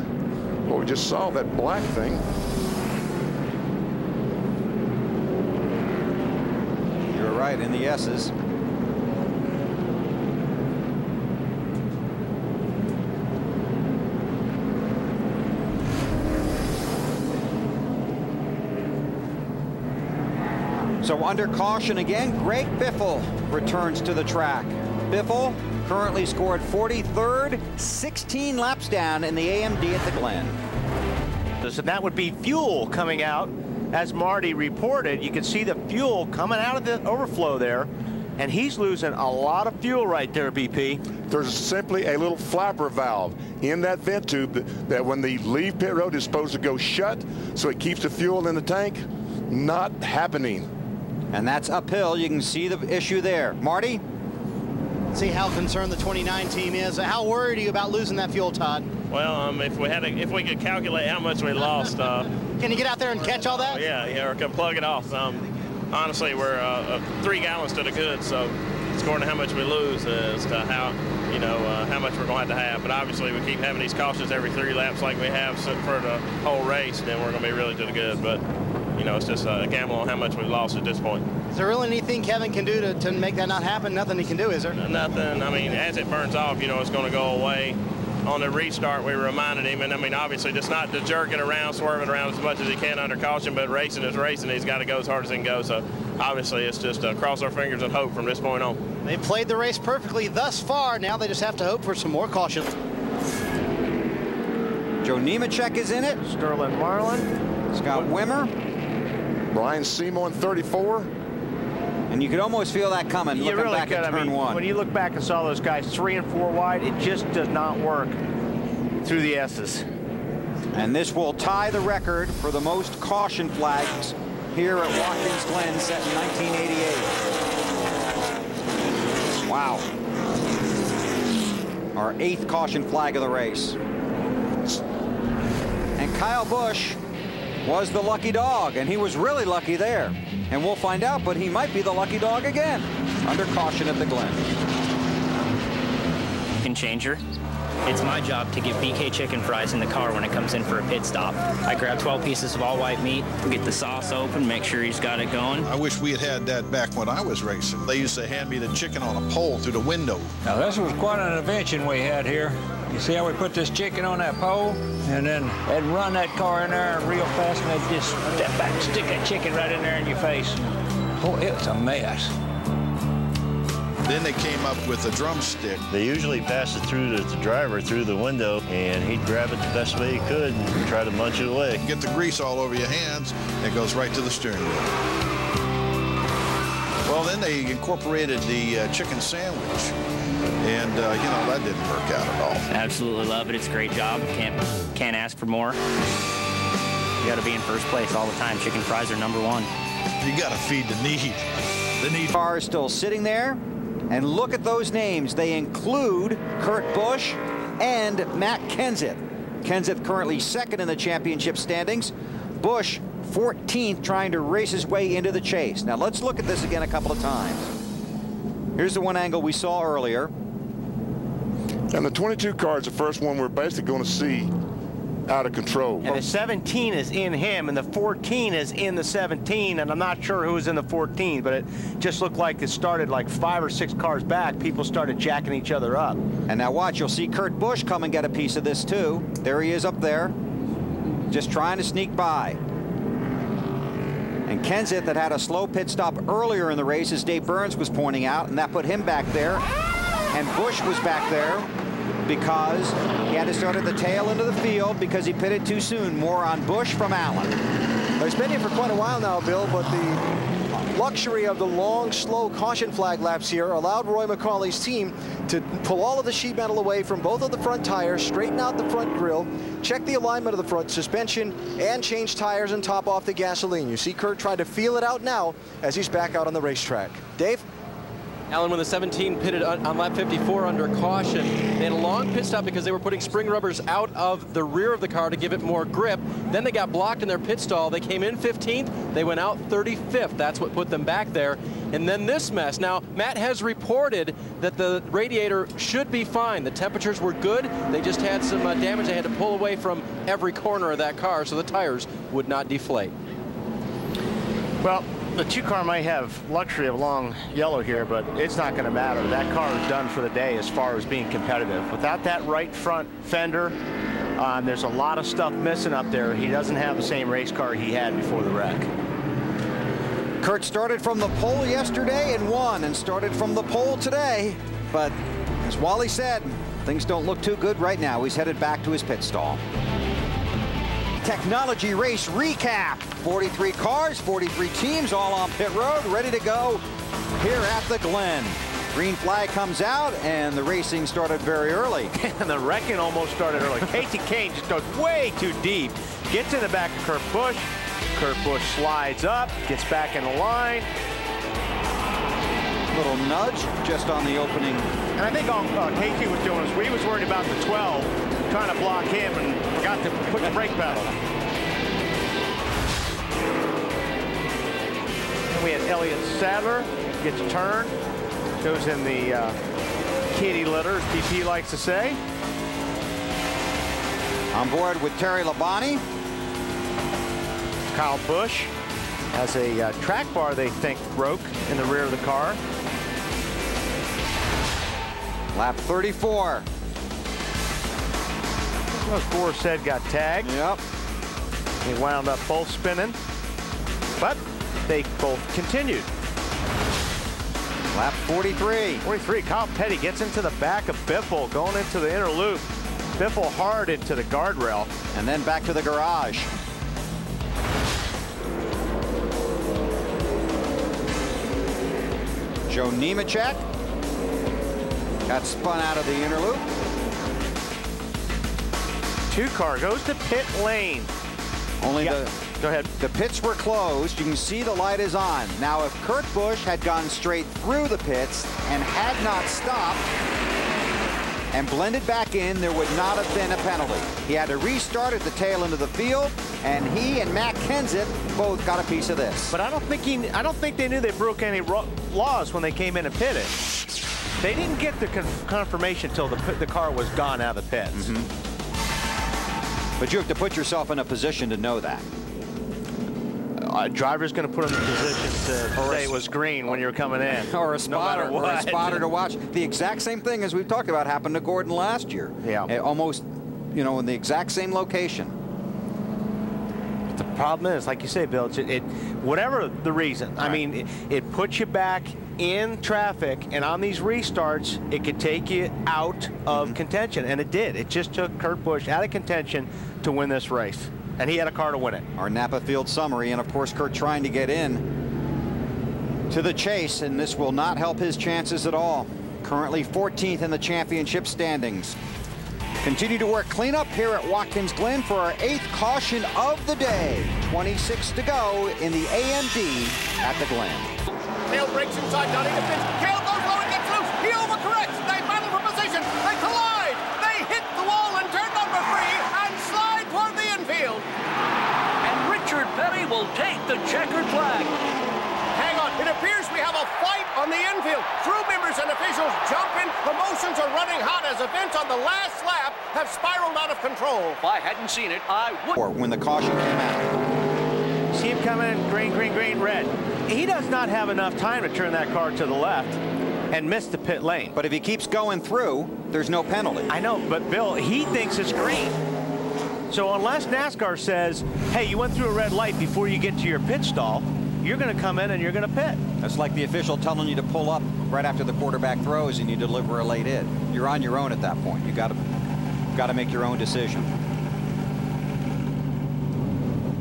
Well, we just saw that black thing. You're right, in the S's. So under caution again, Greg Biffle returns to the track. Biffle currently scored 43rd, 16 laps down in the AMD at the Glen. So that would be fuel coming out. As Marty reported, you can see the fuel coming out of the overflow there, and he's losing a lot of fuel right there, BP. There's simply a little flapper valve in that vent tube that when they leave pit road is supposed to go shut, so it keeps the fuel in the tank. Not happening. And that's uphill. You can see the issue there. Marty? See how concerned the 29 team is. How worried are you about losing that fuel, Todd? Well, if we could calculate how much we lost. Can you get out there and catch all that? Yeah, or can plug it off. Honestly, we're 3 gallons to the good, so it's according to how much we lose as to how much we're going to have. But obviously, we keep having these cautions every 3 laps like we have for the whole race, then we're going to be really to the good. But it's just a gamble on how much we've lost at this point. Is there really anything Kevin can do to make that not happen? Nothing he can do, is there? Nothing. I mean, as it burns off, it's going to go away. On the restart, we reminded him, and I mean, obviously, just not to jerk it around, swerve it around as much as he can under caution, but racing is racing. He's got to go as hard as he can go. So, obviously, it's just cross our fingers and hope from this point on. They played the race perfectly thus far. Now they just have to hope for some more caution. Joe Nemechek is in it. Sterling Marlin. Scott Wimmer. Brian Seymour in 34. And you could almost feel that coming looking really back at turn 1. When you look back and saw those guys 3 and 4 wide, it just does not work through the S's. And this will tie the record for the most caution flags here at Watkins Glen, set in 1988. Wow. Our 8th caution flag of the race. And Kyle Busch was the lucky dog, and he was really lucky there. And we'll find out, but he might be the lucky dog again, under caution at the Glen. Changer. It's my job to give BK chicken fries in the car when it comes in for a pit stop. I grab 12 pieces of all white meat, get the sauce open, make sure he's got it going. I wish we had had that back when I was racing. They used to hand me the chicken on a pole through the window. Now this was quite an invention we had here. You see how we put this chicken on that pole, and then they'd run that car in there real fast, and they'd just step back and stick that chicken right in there in your face. Oh, it was a mess. Then they came up with a drumstick. They usually pass it through the driver through the window, and he'd grab it the best way he could and try to munch it away. Get the grease all over your hands, and it goes right to the steering wheel. Well, then they incorporated the chicken sandwich, and you know, that didn't work out at all. Absolutely love it. It's a great job. Can't ask for more. You got to be in first place all the time. Chicken fries are number one. You got to feed the need. The need. Car is still sitting there. And look at those names. They include Kurt Busch and Matt Kenseth. Kenseth currently 2nd in the championship standings. Busch 14th, trying to race his way into the chase. Now let's look at this again a couple of times. Here's the one angle we saw earlier. And the 22 car is the first one we're basically going to see out of control. And the 17 is in him, and the 14 is in the 17, and I'm not sure who was in the 14, but it just looked like it started like 5 or 6 cars back. People started jacking each other up. And now watch, you'll see Kurt Busch come and get a piece of this too. There he is up there, just trying to sneak by. And Kenseth that had a slow pit stop earlier in the race, as Dave Burns was pointing out, and that put him back there. And Busch was back there because he had to start at the tail end of the field because he pitted too soon. More on Busch from Allen. He's been here for quite a while now, Bill, but the luxury of the long, slow caution flag laps here allowed Roy McCauley's team to pull all of the sheet metal away from both of the front tires, straighten out the front grille, check the alignment of the front suspension, and change tires and top off the gasoline. You see Kurt try to feel it out now as he's back out on the racetrack. Dave? Alan, when the 17 pitted on lap 54 under caution, they had a long pit stop because they were putting spring rubbers out of the rear of the car to give it more grip. Then they got blocked in their pit stall. They came in 15th. They went out 35th. That's what put them back there. And then this mess. Now, Matt has reported that the radiator should be fine. The temperatures were good. They just had some damage. They had to pull away from every corner of that car so the tires would not deflate. Well, the 2 car might have luxury of long yellow here, but it's not going to matter. That car is done for the day as far as being competitive. Without that right front fender, there's a lot of stuff missing up there. He doesn't have the same race car he had before the wreck. Kurt started from the pole yesterday and won, and started from the pole today. But as Wally said, things don't look too good right now. He's headed back to his pit stall. Technology race recap. 43 cars, 43 teams, all on pit road, ready to go here at the Glen. Green flag comes out, and the racing started very early. And the wrecking almost started early. Casey Kane just goes way too deep. Gets in the back of Kurt Busch. Kurt Busch slides up, gets back in the line. Little nudge just on the opening. And I think all Casey was doing is he was worried about the 12, trying to block him, and forgot to put the brake pedal. And we had Elliott Sadler gets a turn, goes in the kitty litter, as DP likes to say. On board with Terry Labonte. Kyle Busch has a track bar they think broke in the rear of the car. Lap 34. As Gore said, got tagged. Yep. He wound up both spinning, but they both continued. Lap 43. 43. Kyle Petty gets into the back of Biffle, going into the inner loop. Biffle hard into the guardrail. And then back to the garage. Joe Nemechek got spun out of the inner loop. 2 car goes to pit lane. Only Go ahead. The pits were closed. You can see the light is on. Now, if Kurt Busch had gone straight through the pits and had not stopped and blended back in, there would not have been a penalty. He had to restart at the tail end of the field, and he and Matt Kenseth both got a piece of this. But I don't think they knew they broke any laws when they came in and pitted. They didn't get the confirmation until the car was gone out of the pits. But you have to put yourself in a position to know that. A driver's going to put him in a position to say it was green when you're coming in. Or a spotter, no or a spotter to watch. The exact same thing as we've talked about happened to Gordon last year. Yeah. Almost, you know, in the exact same location. The problem is, like you say, Bill, whatever the reason, I mean, it puts you back in traffic, and on these restarts, it could take you out of contention, and it did. It just took Kurt Busch out of contention to win this race, and he had a car to win it. Our Napa Field summary, and of course, Kurt trying to get in to the chase, and this will not help his chances at all. Currently 14th in the championship standings. Continue to work cleanup here at Watkins Glen for our 8th caution of the day. 26 to go in the AMD at the Glen. Cale breaks inside, Donnie to finish. Cale goes low and gets loose. He overcorrects. They battle for position. They collide. They hit the wall in turn number 3 and slide toward the infield. And Richard Petty will take the checkered flag. Hang on. It appears we have a fight on the infield. Crew members and officials jump in. Emotions are running hot as events on the last lap have spiraled out of control. If I hadn't seen it, I would. Or when the caution came out. See him coming in, green, green, green, red. He does not have enough time to turn that car to the left and miss the pit lane. But if he keeps going through, there's no penalty. I know, but Bill, he thinks it's green. So unless NASCAR says, hey, you went through a red light before you get to your pit stall, you're going to come in and you're going to pit. That's like the official telling you to pull up right after the quarterback throws and you deliver a late hit. You're on your own at that point. You got to make your own decision.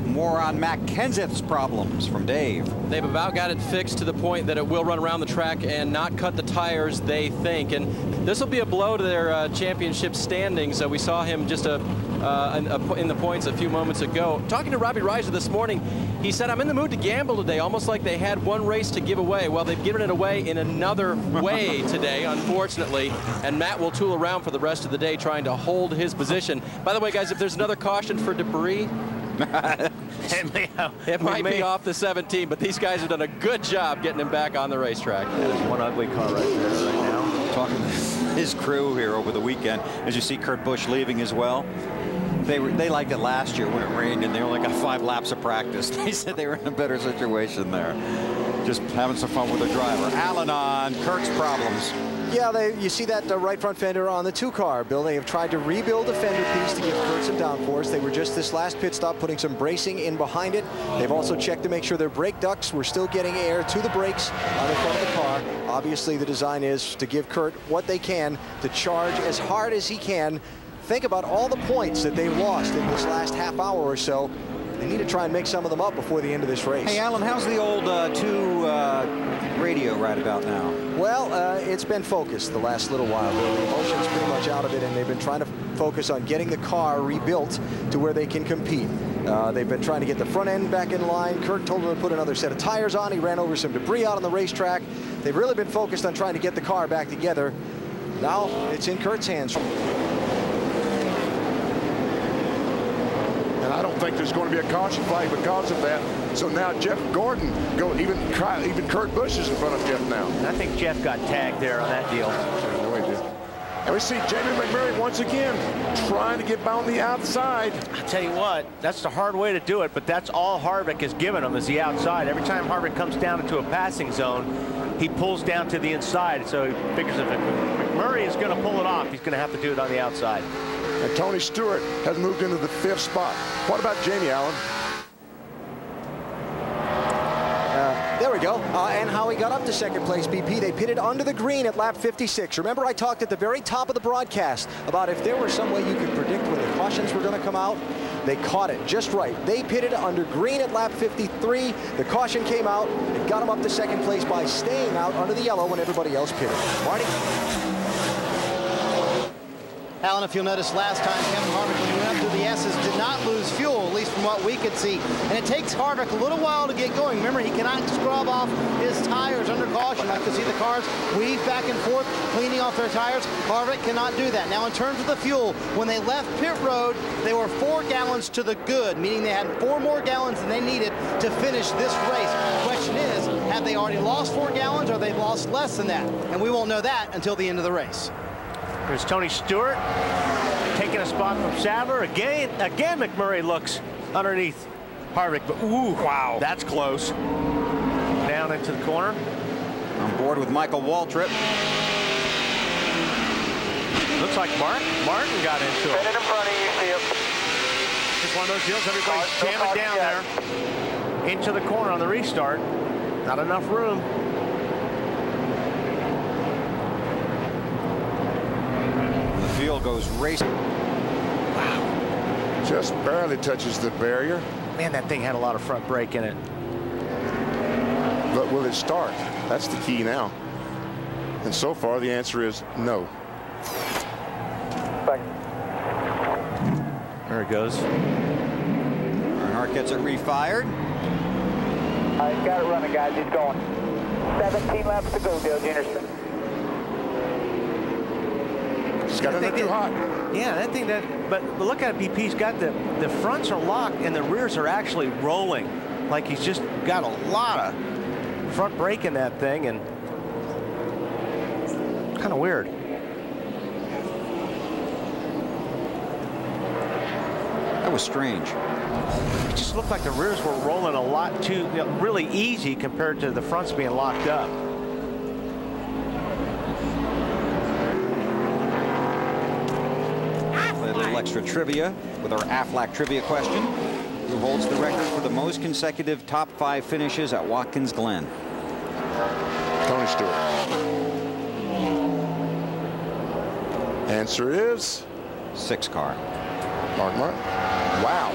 More on Matt Kenseth's problems from Dave. They've about got it fixed to the point that it will run around the track and not cut the tires, they think. And this will be a blow to their championship standings. We saw him just in the points a few moments ago. Talking to Robbie Reiser this morning, he said, I'm in the mood to gamble today, almost like they had one race to give away. Well, they've given it away in another way today, unfortunately. And Matt will tool around for the rest of the day trying to hold his position. By the way, guys, if there's another caution for debris, it might be off the 17, but these guys have done a good job getting him back on the racetrack. That is one ugly car right there right now. Talking to his crew here over the weekend, as you see Kurt Busch leaving as well. They liked it last year when it rained and they only got 5 laps of practice. They said they were in a better situation there. Just having some fun with the driver. Alan on Kurt's problems. Yeah, you see that right front fender on the 2 car, Bill. They have tried to rebuild the fender piece to give Kurt some downforce. They were just this last pit stop putting some bracing in behind it. They've also checked to make sure their brake ducts were still getting air to the brakes on the front of the car. Obviously, the design is to give Kurt what they can to charge as hard as he can. Think about all the points that they lost in this last half hour or so. They need to try and make some of them up before the end of this race. Hey, Alan, how's the old 2 radio right about now? Well, it's been focused the last little while. The emotion's pretty much out of it, and they've been trying to focus on getting the car rebuilt to where they can compete. They've been trying to get the front end back in line. Kurt told them to put another set of tires on. He ran over some debris out on the racetrack. They've really been focused on trying to get the car back together. Now it's in Kurt's hands. And I don't think there's going to be a caution flag because of that. So now Jeff Gordon, even Kurt Busch is in front of Jeff now. And I think Jeff got tagged there on that deal. And we see Jamie McMurray once again trying to get by on the outside. I tell you what, that's the hard way to do it, but that's all Harvick has given him is the outside. Every time Harvick comes down into a passing zone, he pulls down to the inside. So he figures if McMurray is going to pull it off, he's going to have to do it on the outside. And Tony Stewart has moved into the 5th spot. What about Jamie Allen? There we go. And how he got up to 2nd place, BP. They pitted under the green at lap 56. Remember, I talked at the very top of the broadcast about if there were some way you could predict when the cautions were going to come out. They caught it just right. They pitted under green at lap 53. The caution came out. It got him up to 2nd place by staying out under the yellow when everybody else pitted. Marty? Alan, if you'll notice last time, Kevin Harvick, when he went up through the S's, did not lose fuel, at least from what we could see. And it takes Harvick a little while to get going. Remember, he cannot scrub off his tires under caution. I can see the cars weave back and forth, cleaning off their tires. Harvick cannot do that. Now, in terms of the fuel, when they left pit road, they were 4 gallons to the good, meaning they had 4 more gallons than they needed to finish this race. The question is, have they already lost 4 gallons, or they've lost less than that? And we won't know that until the end of the race. Here's Tony Stewart taking a spot from Sadler. Again, McMurray looks underneath Harvick, but ooh, wow, that's close. Down into the corner. On board with Michael Waltrip. Looks like Martin got into it. In front of you, Steve. Just one of those deals, everybody's jamming down there. Into the corner on the restart. Not enough room. The field goes racing. Wow. Just barely touches the barrier. Man, that thing had a lot of front brake in it. But will it start? That's the key now. And so far, the answer is no. There it goes. Earnhardt gets it refired. He's got it running, guys. He's going. 17 laps to go, Dale Jennerson. It's got it too hot. Yeah, that thing but look at it, BP's got the fronts are locked and the rears are actually rolling. Like he's just got a lot of front brake in that thing, and kind of weird. That was strange. It just looked like the rears were rolling a lot too, really easy compared to the fronts being locked up. A little extra trivia with our Aflac trivia question. Who holds the record for the most consecutive top 5 finishes at Watkins Glen? Tony Stewart. Answer is 6 car. Mark Martin. Wow.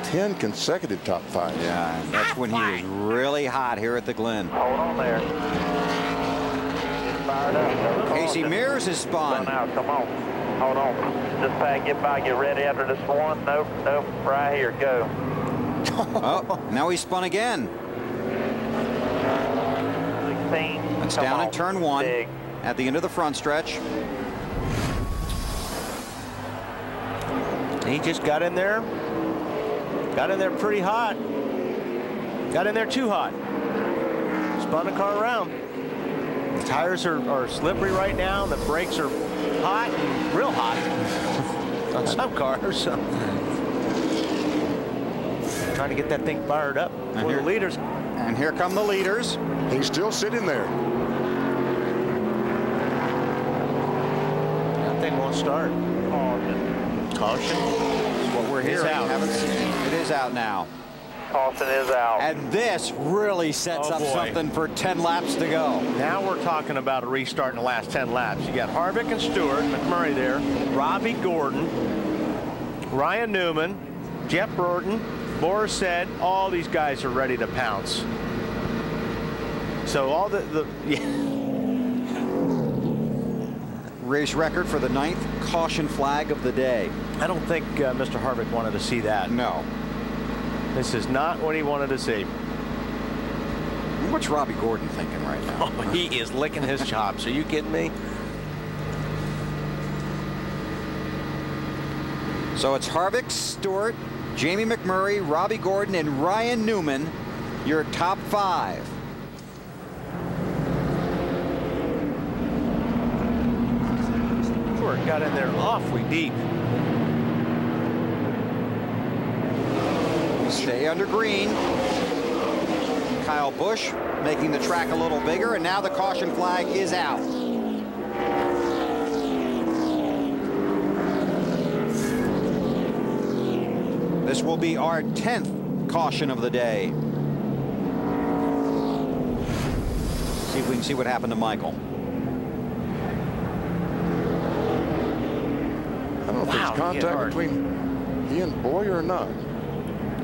10 consecutive top 5. Yeah, that's when he was really hot here at the Glen. Hold on there. Get fired up. Casey Mears is spun. Now, come on. Hold on. Just pack, get by, get ready after this one. Nope, nope. Right here, go. Oh, now he's spun again. 16. That's down in turn 1 at the end of the front stretch. He just got in there. Got in there pretty hot. Got in there too hot. Spun the car around. The tires are slippery right now. The brakes are hot, and real hot on some cars. So. Trying to get that thing fired up for the leaders. And here come the leaders. He's still sitting there. That thing won't start. Caution. That's what we're hearing. It is out now. Caution is out. And this really sets up something for 10 laps to go. Now we're talking about a restart in the last 10 laps. You got Harvick and Stewart, McMurray there, Robbie Gordon, Ryan Newman, Jeff Burton, Boris said, all these guys are ready to pounce. So all race record for the 9th caution flag of the day. I don't think Mr. Harvick wanted to see that. No. This is not what he wanted to see. What's Robbie Gordon thinking right now? Oh, he is licking his chops. Are you kidding me? So it's Harvick, Stewart, Jamie McMurray, Robbie Gordon, and Ryan Newman, your top 5. Stewart got in there awfully deep. Stay under green. Kyle Busch making the track a little bigger, and now the caution flag is out. This will be our 10th caution of the day. See if we can see what happened to Michael. I don't know if there's contact between he and Boyer or not.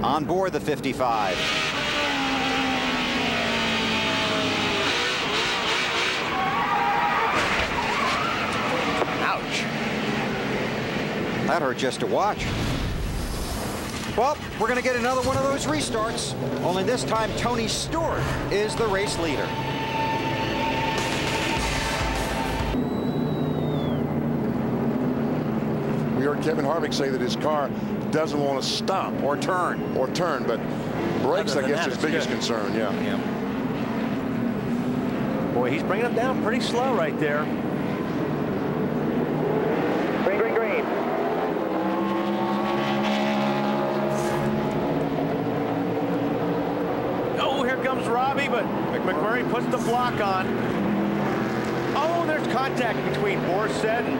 On board the 55. Ouch. That hurt just to watch. Well, we're going to get another one of those restarts. Only this time, Tony Stewart is the race leader. We heard Kevin Harvick say that his car doesn't want to stop or turn, but brakes, I guess, his biggest concern. Yeah. Boy, he's bringing them down pretty slow right there. Green, green, green. Oh, here comes Robbie, but McMurray puts the block on. Oh, there's contact between Borset and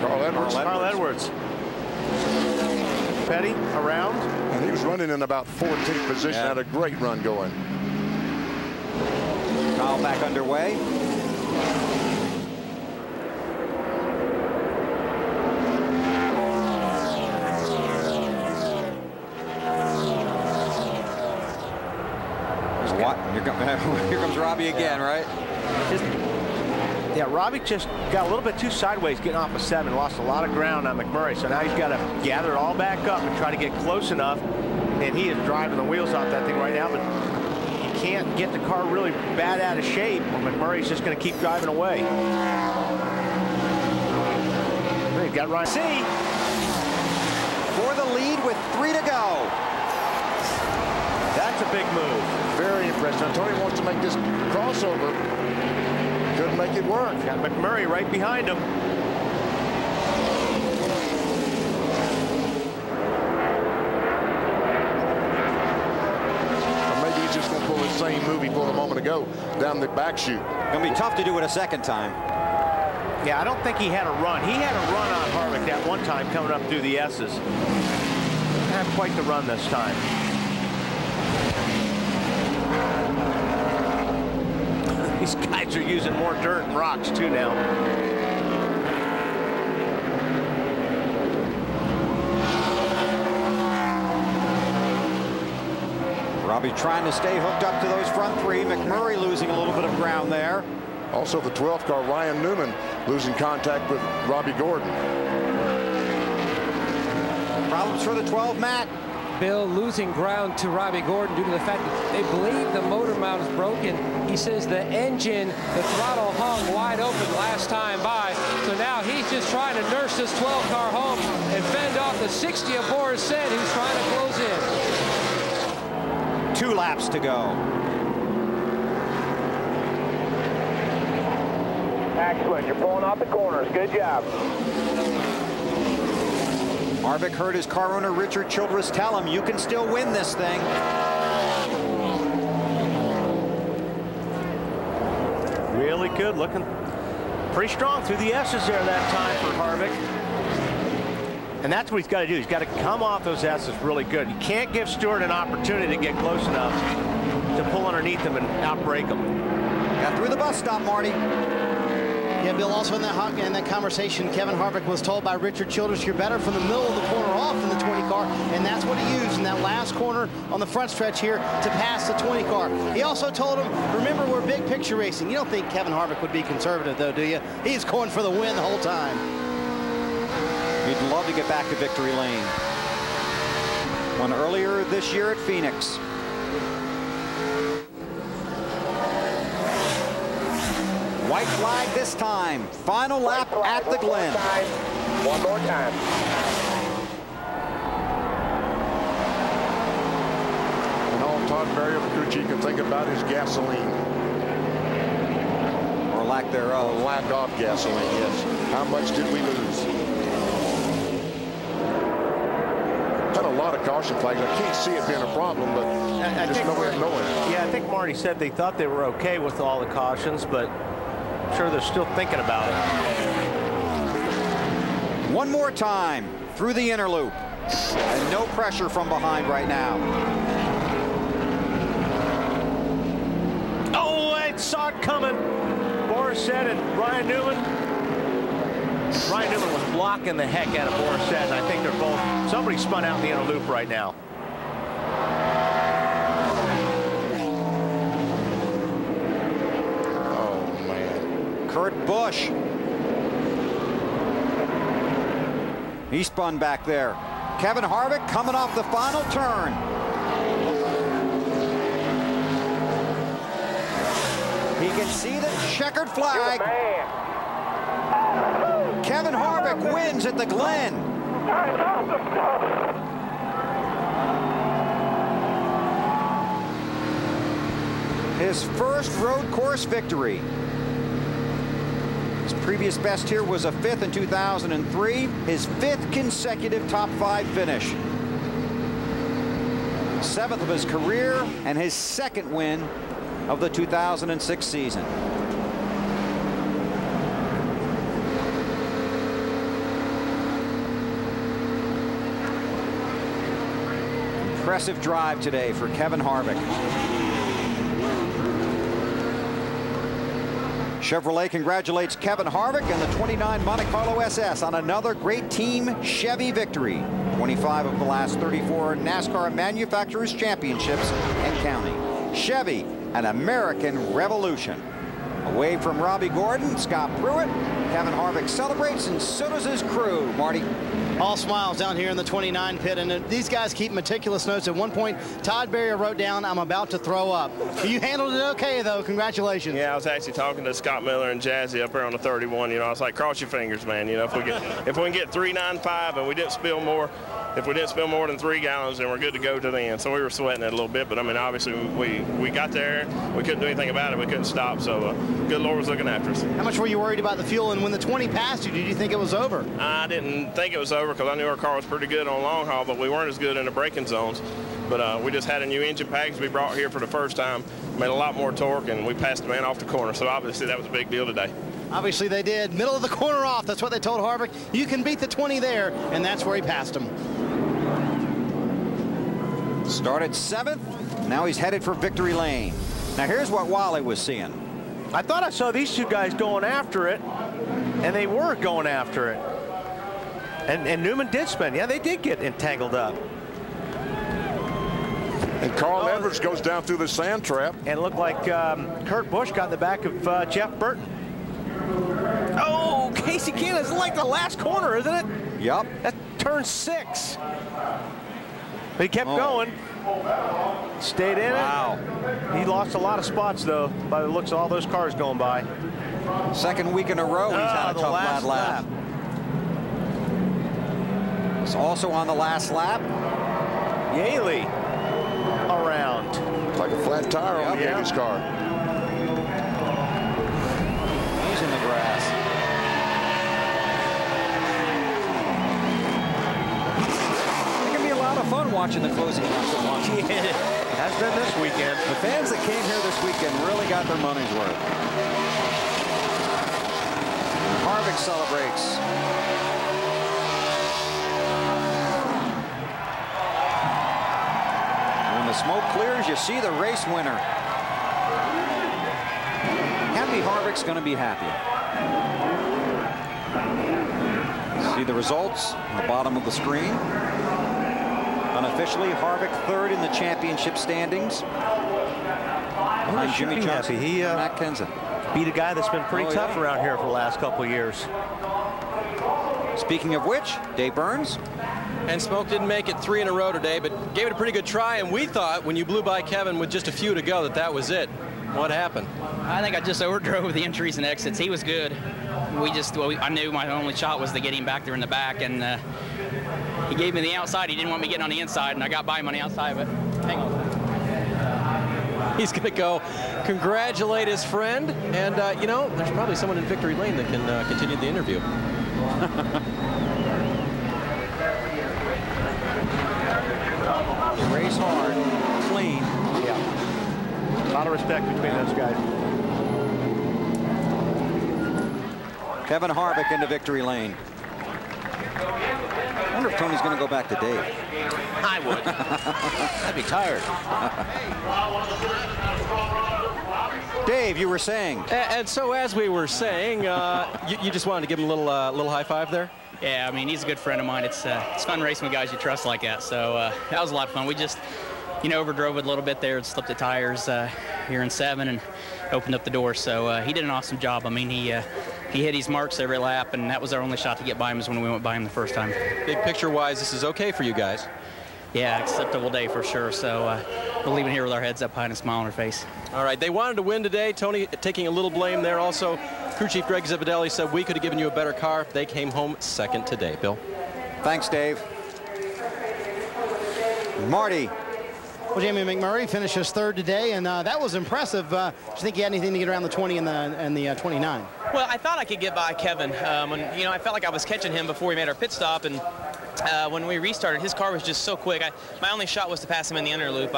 Carl Edwards. Petty around. And he was running in about 14th position. Had a great run going. Kyle back underway. Here comes Robbie again, right? Yeah, Robbie just got a little bit too sideways getting off of 7, lost a lot of ground on McMurray, so now he's got to gather it all back up and try to get close enough, and he is driving the wheels off that thing right now, but he can't get the car really bad out of shape, or McMurray's just going to keep driving away. He's got Ryan C. For the lead with 3 to go. That's a big move. Very impressive. Tony wants to make this crossover. Couldn't make it work. Got McMurray right behind him. Or maybe he's just going to pull the same move he pulled a moment ago down the back chute. Going to be tough to do it a second time. Yeah, I don't think he had a run. He had a run on Harvick that one time coming up through the S's. Didn't have quite the run this time. These guys are using more dirt and rocks too now. Robbie trying to stay hooked up to those front 3. McMurray losing a little bit of ground there. Also the 12th car, Ryan Newman, losing contact with Robbie Gordon. Problems for the 12, Matt. Bill losing ground to Robbie Gordon due to the fact that they believe the motor mount is broken. He says the engine, the throttle hung wide open last time by. So now he's just trying to nurse this 12 car home and fend off the 60 of Borset, who's trying to close in. 2 laps to go. Excellent. You're pulling out the corners. Good job. Harvick heard his car owner Richard Childress tell him, you can still win this thing. Really good, looking pretty strong through the S's there that time for Harvick. And that's what he's got to do. He's got to come off those S's really good. You can't give Stewart an opportunity to get close enough to pull underneath him and outbrake him. Got through the bus stop, Marty. Yeah, Bill, also in that conversation, Kevin Harvick was told by Richard Childress, you're better from the middle of the corner off than the 20 car, and that's what he used in that last corner on the front stretch here to pass the 20 car. He also told him, remember, we're big picture racing. You don't think Kevin Harvick would be conservative, though, do you? He's going for the win the whole time. He'd love to get back to victory lane. One earlier this year at Phoenix. White flag this time. Final lap at the Glen. One more time. And all Todd Berry of the crew chief can think about is gasoline. Or lack thereof. Or lack of gasoline, yes. How much did we lose? Had a lot of caution flags. I can't see it being a problem, but just no way of knowing. Yeah, I think Marty said they thought they were okay with all the cautions, but I'm sure they're still thinking about it. One more time through the inner loop. And no pressure from behind right now. Oh, I saw it coming. Borset and Ryan Newman. Ryan Newman was blocking the heck out of Borset, and I think they're both, somebody spun out in the inner loop right now. Oh, man. Kurt Busch. He spun back there. Kevin Harvick coming off the final turn. He can see the checkered flag. Kevin Harvick wins at the Glen. His first road course victory. His previous best here was a 5th in 2003. His 5th consecutive top 5 finish. 7th of his career and his 2nd win of the 2006 season. Impressive drive today for Kevin Harvick. Chevrolet congratulates Kevin Harvick and the 29 Monte Carlo SS on another great team Chevy victory. 25 of the last 34 NASCAR Manufacturers Championships and counting. Chevy, an American revolution. Away from Robbie Gordon, Scott Pruitt, Kevin Harvick celebrates, and so does his crew. Marty. All smiles down here in the 29 pit, and these guys keep meticulous notes. At one point, Todd Berrier wrote down, "I'm about to throw up." You handled it okay, though. Congratulations. Yeah, I was actually talking to Scott Miller and Jazzy up there on the 31. You know, I was like, cross your fingers, man. You know, if we can get 395 and we didn't spill more, if we didn't spill more than 3 gallons, then we're good to go to the end. So we were sweating it a little bit, but I mean, obviously we got there. We couldn't do anything about it. We couldn't stop. So good Lord was looking after us. How much were you worried about the fuel? And when the 20 passed you, did you think it was over? I didn't think it was over because I knew our car was pretty good on long haul, but we weren't as good in the braking zones. But we just had a new engine package we brought here for the first time, made a lot more torque, and we passed the man off the corner. So obviously that was a big deal today. Obviously they did. Middle of the corner off. That's what they told Harvick. You can beat the 20 there, and that's where he passed him. Started 7th. Now he's headed for victory lane. Now here's what Wally was seeing. I thought I saw these two guys going after it, and they were going after it. And Newman did spin. Yeah, they did get entangled up. And Carl Edwards goes down through the sand trap. And it looked like Kurt Busch got in the back of Jeff Burton. Oh, Casey Cannon, like the last corner, isn't it? Yep. That's turn 6. But he kept going. Stayed in it. He lost a lot of spots, though, by the looks of all those cars going by. 2nd week in a row, he's had a tough bad lap. It's also on the last lap. Yaley around. It's like a flat tire on Yaley's car. He's in the grass. It can be a lot of fun watching the closing laps at once. Yeah, has been this weekend. The fans that came here this weekend really got their money's worth. Harvick celebrates. When the smoke clears, you see the race winner. Happy Harvick's going to be happy. See the results on the bottom of the screen. Unofficially, Harvick 3rd in the championship standings. Behind Jimmy Johnson, Matt Kenseth. Beat a guy that's been pretty tough around here for the last couple of years. Speaking of which, Dave Burns. And Smoke didn't make it 3 in a row today, but gave it a pretty good try. And we thought when you blew by Kevin with just a few to go that was it. What happened? I think I just overdrove the entries and exits. He was good. I knew my only shot was to get him back there in the back, and he gave me the outside. He didn't want me getting on the inside, and I got by him on the outside, but hang on. He's going to go congratulate his friend, and you know, there's probably someone in victory lane that can continue the interview. Race hard, clean. Yeah. A lot of respect between those guys. Kevin Harvick into victory lane. I wonder if Tony's going to go back to Dave. I would. I'd be tired. Dave, you were saying. And so as we were saying, you just wanted to give him a little high five there? Yeah, I mean, he's a good friend of mine. It's fun racing with guys you trust like that. So that was a lot of fun. We just, overdrove it a little bit there and slipped the tires here in 7 and opened up the door. So he did an awesome job. I mean, he he hit his marks every lap, and that was our only shot to get by him is when we went by him the first time. Big picture-wise, this is okay for you guys. Yeah, acceptable day for sure. So we're leaving here with our heads up high and a smile on our face. All right, they wanted to win today. Tony taking a little blame there also. Crew Chief Greg Zipadelli said we could have given you a better car. They came home second today. Bill? Thanks, Dave. Marty. Well, Jamie McMurray finishes third today, and that was impressive. Do you think he had anything to get around the 20 and the 29? Well, I thought I could get by Kevin. You know, I felt like I was catching him before we made our pit stop, and when we restarted, his car was just so quick. My only shot was to pass him in the inner loop.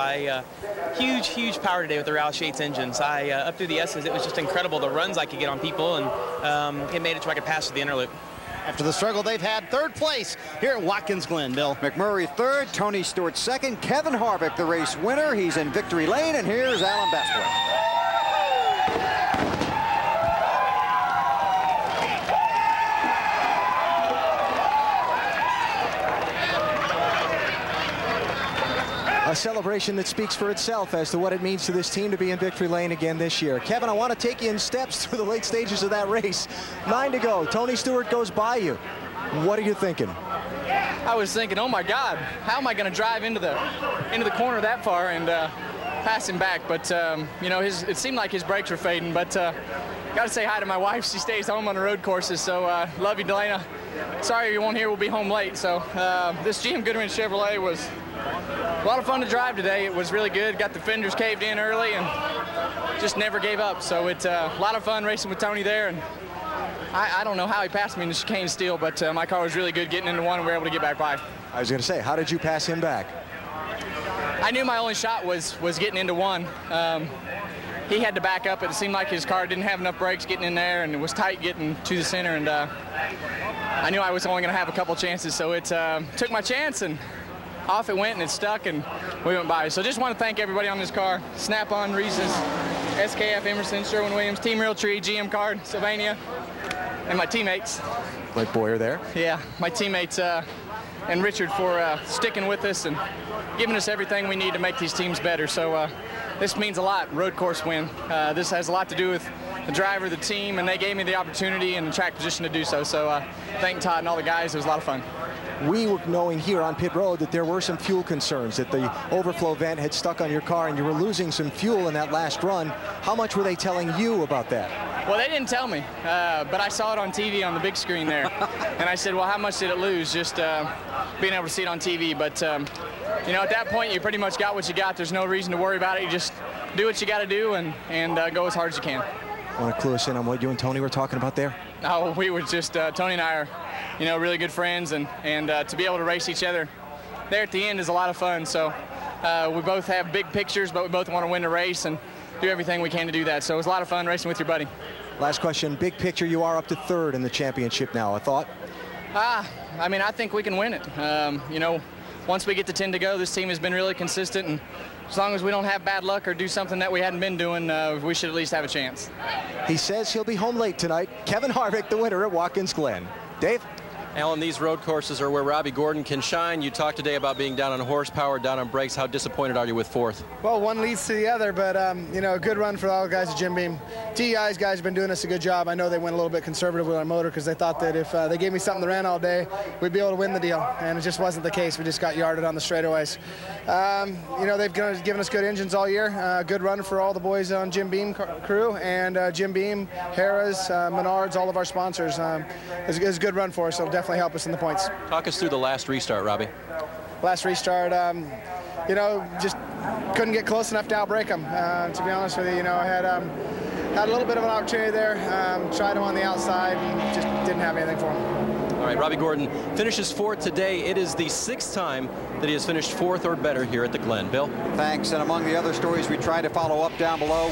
Huge power today with the Roush Yates engines. Up through the S's, it was just incredible the runs I could get on people, and it made it so I could pass through the inner loop. After the struggle they've had, third place here at Watkins Glen, Bill. McMurray third, Tony Stewart second, Kevin Harvick the race winner. He's in victory lane, and here's Alan Bestwick. A celebration that speaks for itself as to what it means to this team to be in victory lane again this year. Kevin, I want to take you in steps through the late stages of that race. 9 to go. Tony Stewart goes by you. What are you thinking? I was thinking, oh my God, how am I going to drive into the corner that far and pass him back? But you know, it seemed like his brakes were fading. But got to say hi to my wife. She stays home on the road courses. So love you, Delana. Sorry you won't hear. We'll be home late. So this GM Goodwin Chevrolet was a lot of fun to drive today. It was really good. Got the fenders caved in early and just never gave up. So it's a lot of fun racing with Tony there. And I don't know how he passed me in the chicane still, but my car was really good getting into one and we were able to get back by. I was going to say, how did you pass him back? I knew my only shot was getting into one. He had to back up. It seemed like his car didn't have enough brakes getting in there, and it was tight getting to the center. And I knew I was only going to have a couple chances, so it took my chance, and off it went, and it stuck, and we went by. So just want to thank everybody on this car: Snap-on, Reese's, SKF, Emerson, Sherwin-Williams, Team Realtree, GM Card, Sylvania, and my teammates. Like Boyer there? Yeah, my teammates and Richard for sticking with us and giving us everything we need to make these teams better. So this means a lot, road course win. This has a lot to do with the driver, the team, and they gave me the opportunity and the track position to do so. So thank Todd and all the guys. It was a lot of fun. We were knowing here on pit road that there were some fuel concerns, that the overflow vent had stuck on your car and you were losing some fuel in that last run. How much were they telling you about that? Well, they didn't tell me, but I saw it on TV on the big screen there. And I said, well, how much did it lose just being able to see it on TV? But, you know, at that point, you pretty much got what you got. There's no reason to worry about it. You just do what you got to do and go as hard as you can. Want to clue us in on what you and Tony were talking about there? Oh, we were just, Tony and I are, you know, really good friends, and to be able to race each other there at the end is a lot of fun. So we both have big pictures, but we both want to win the race and do everything we can to do that. So it was a lot of fun racing with your buddy. Last question, big picture, you are up to third in the championship now. A thought? I mean, I think we can win it. You know, once we get to 10 to go, this team has been really consistent, and as long as we don't have bad luck or do something that we hadn't been doing, we should at least have a chance. He says he'll be home late tonight. Kevin Harvick, the winner at Watkins Glen. Dave? Alan, these road courses are where Robbie Gordon can shine. You talked today about being down on horsepower, down on brakes. How disappointed are you with fourth? Well, one leads to the other, but, you know, a good run for all the guys at Jim Beam. TEI's guys have been doing us a good job. I know they went a little bit conservative with our motor because they thought that if they gave me something that ran all day, we'd be able to win the deal, and it just wasn't the case. We just got yarded on the straightaways. You know, they've given us good engines all year. Good run for all the boys on Jim Beam crew, and Jim Beam, Harrah's, Menards, all of our sponsors. It's a good run for us, so it'll definitely help us in the points. Talk us through the last restart, Robbie. Last restart, you know, just couldn't get close enough to outbrake them. To be honest with you, you know, I had a little bit of an opportunity there, tried him on the outside, and just didn't have anything for him. All right, Robbie Gordon finishes fourth today. It is the 6th time that he has finished fourth or better here at the Glen. Bill? Thanks. And among the other stories we try to follow up down below,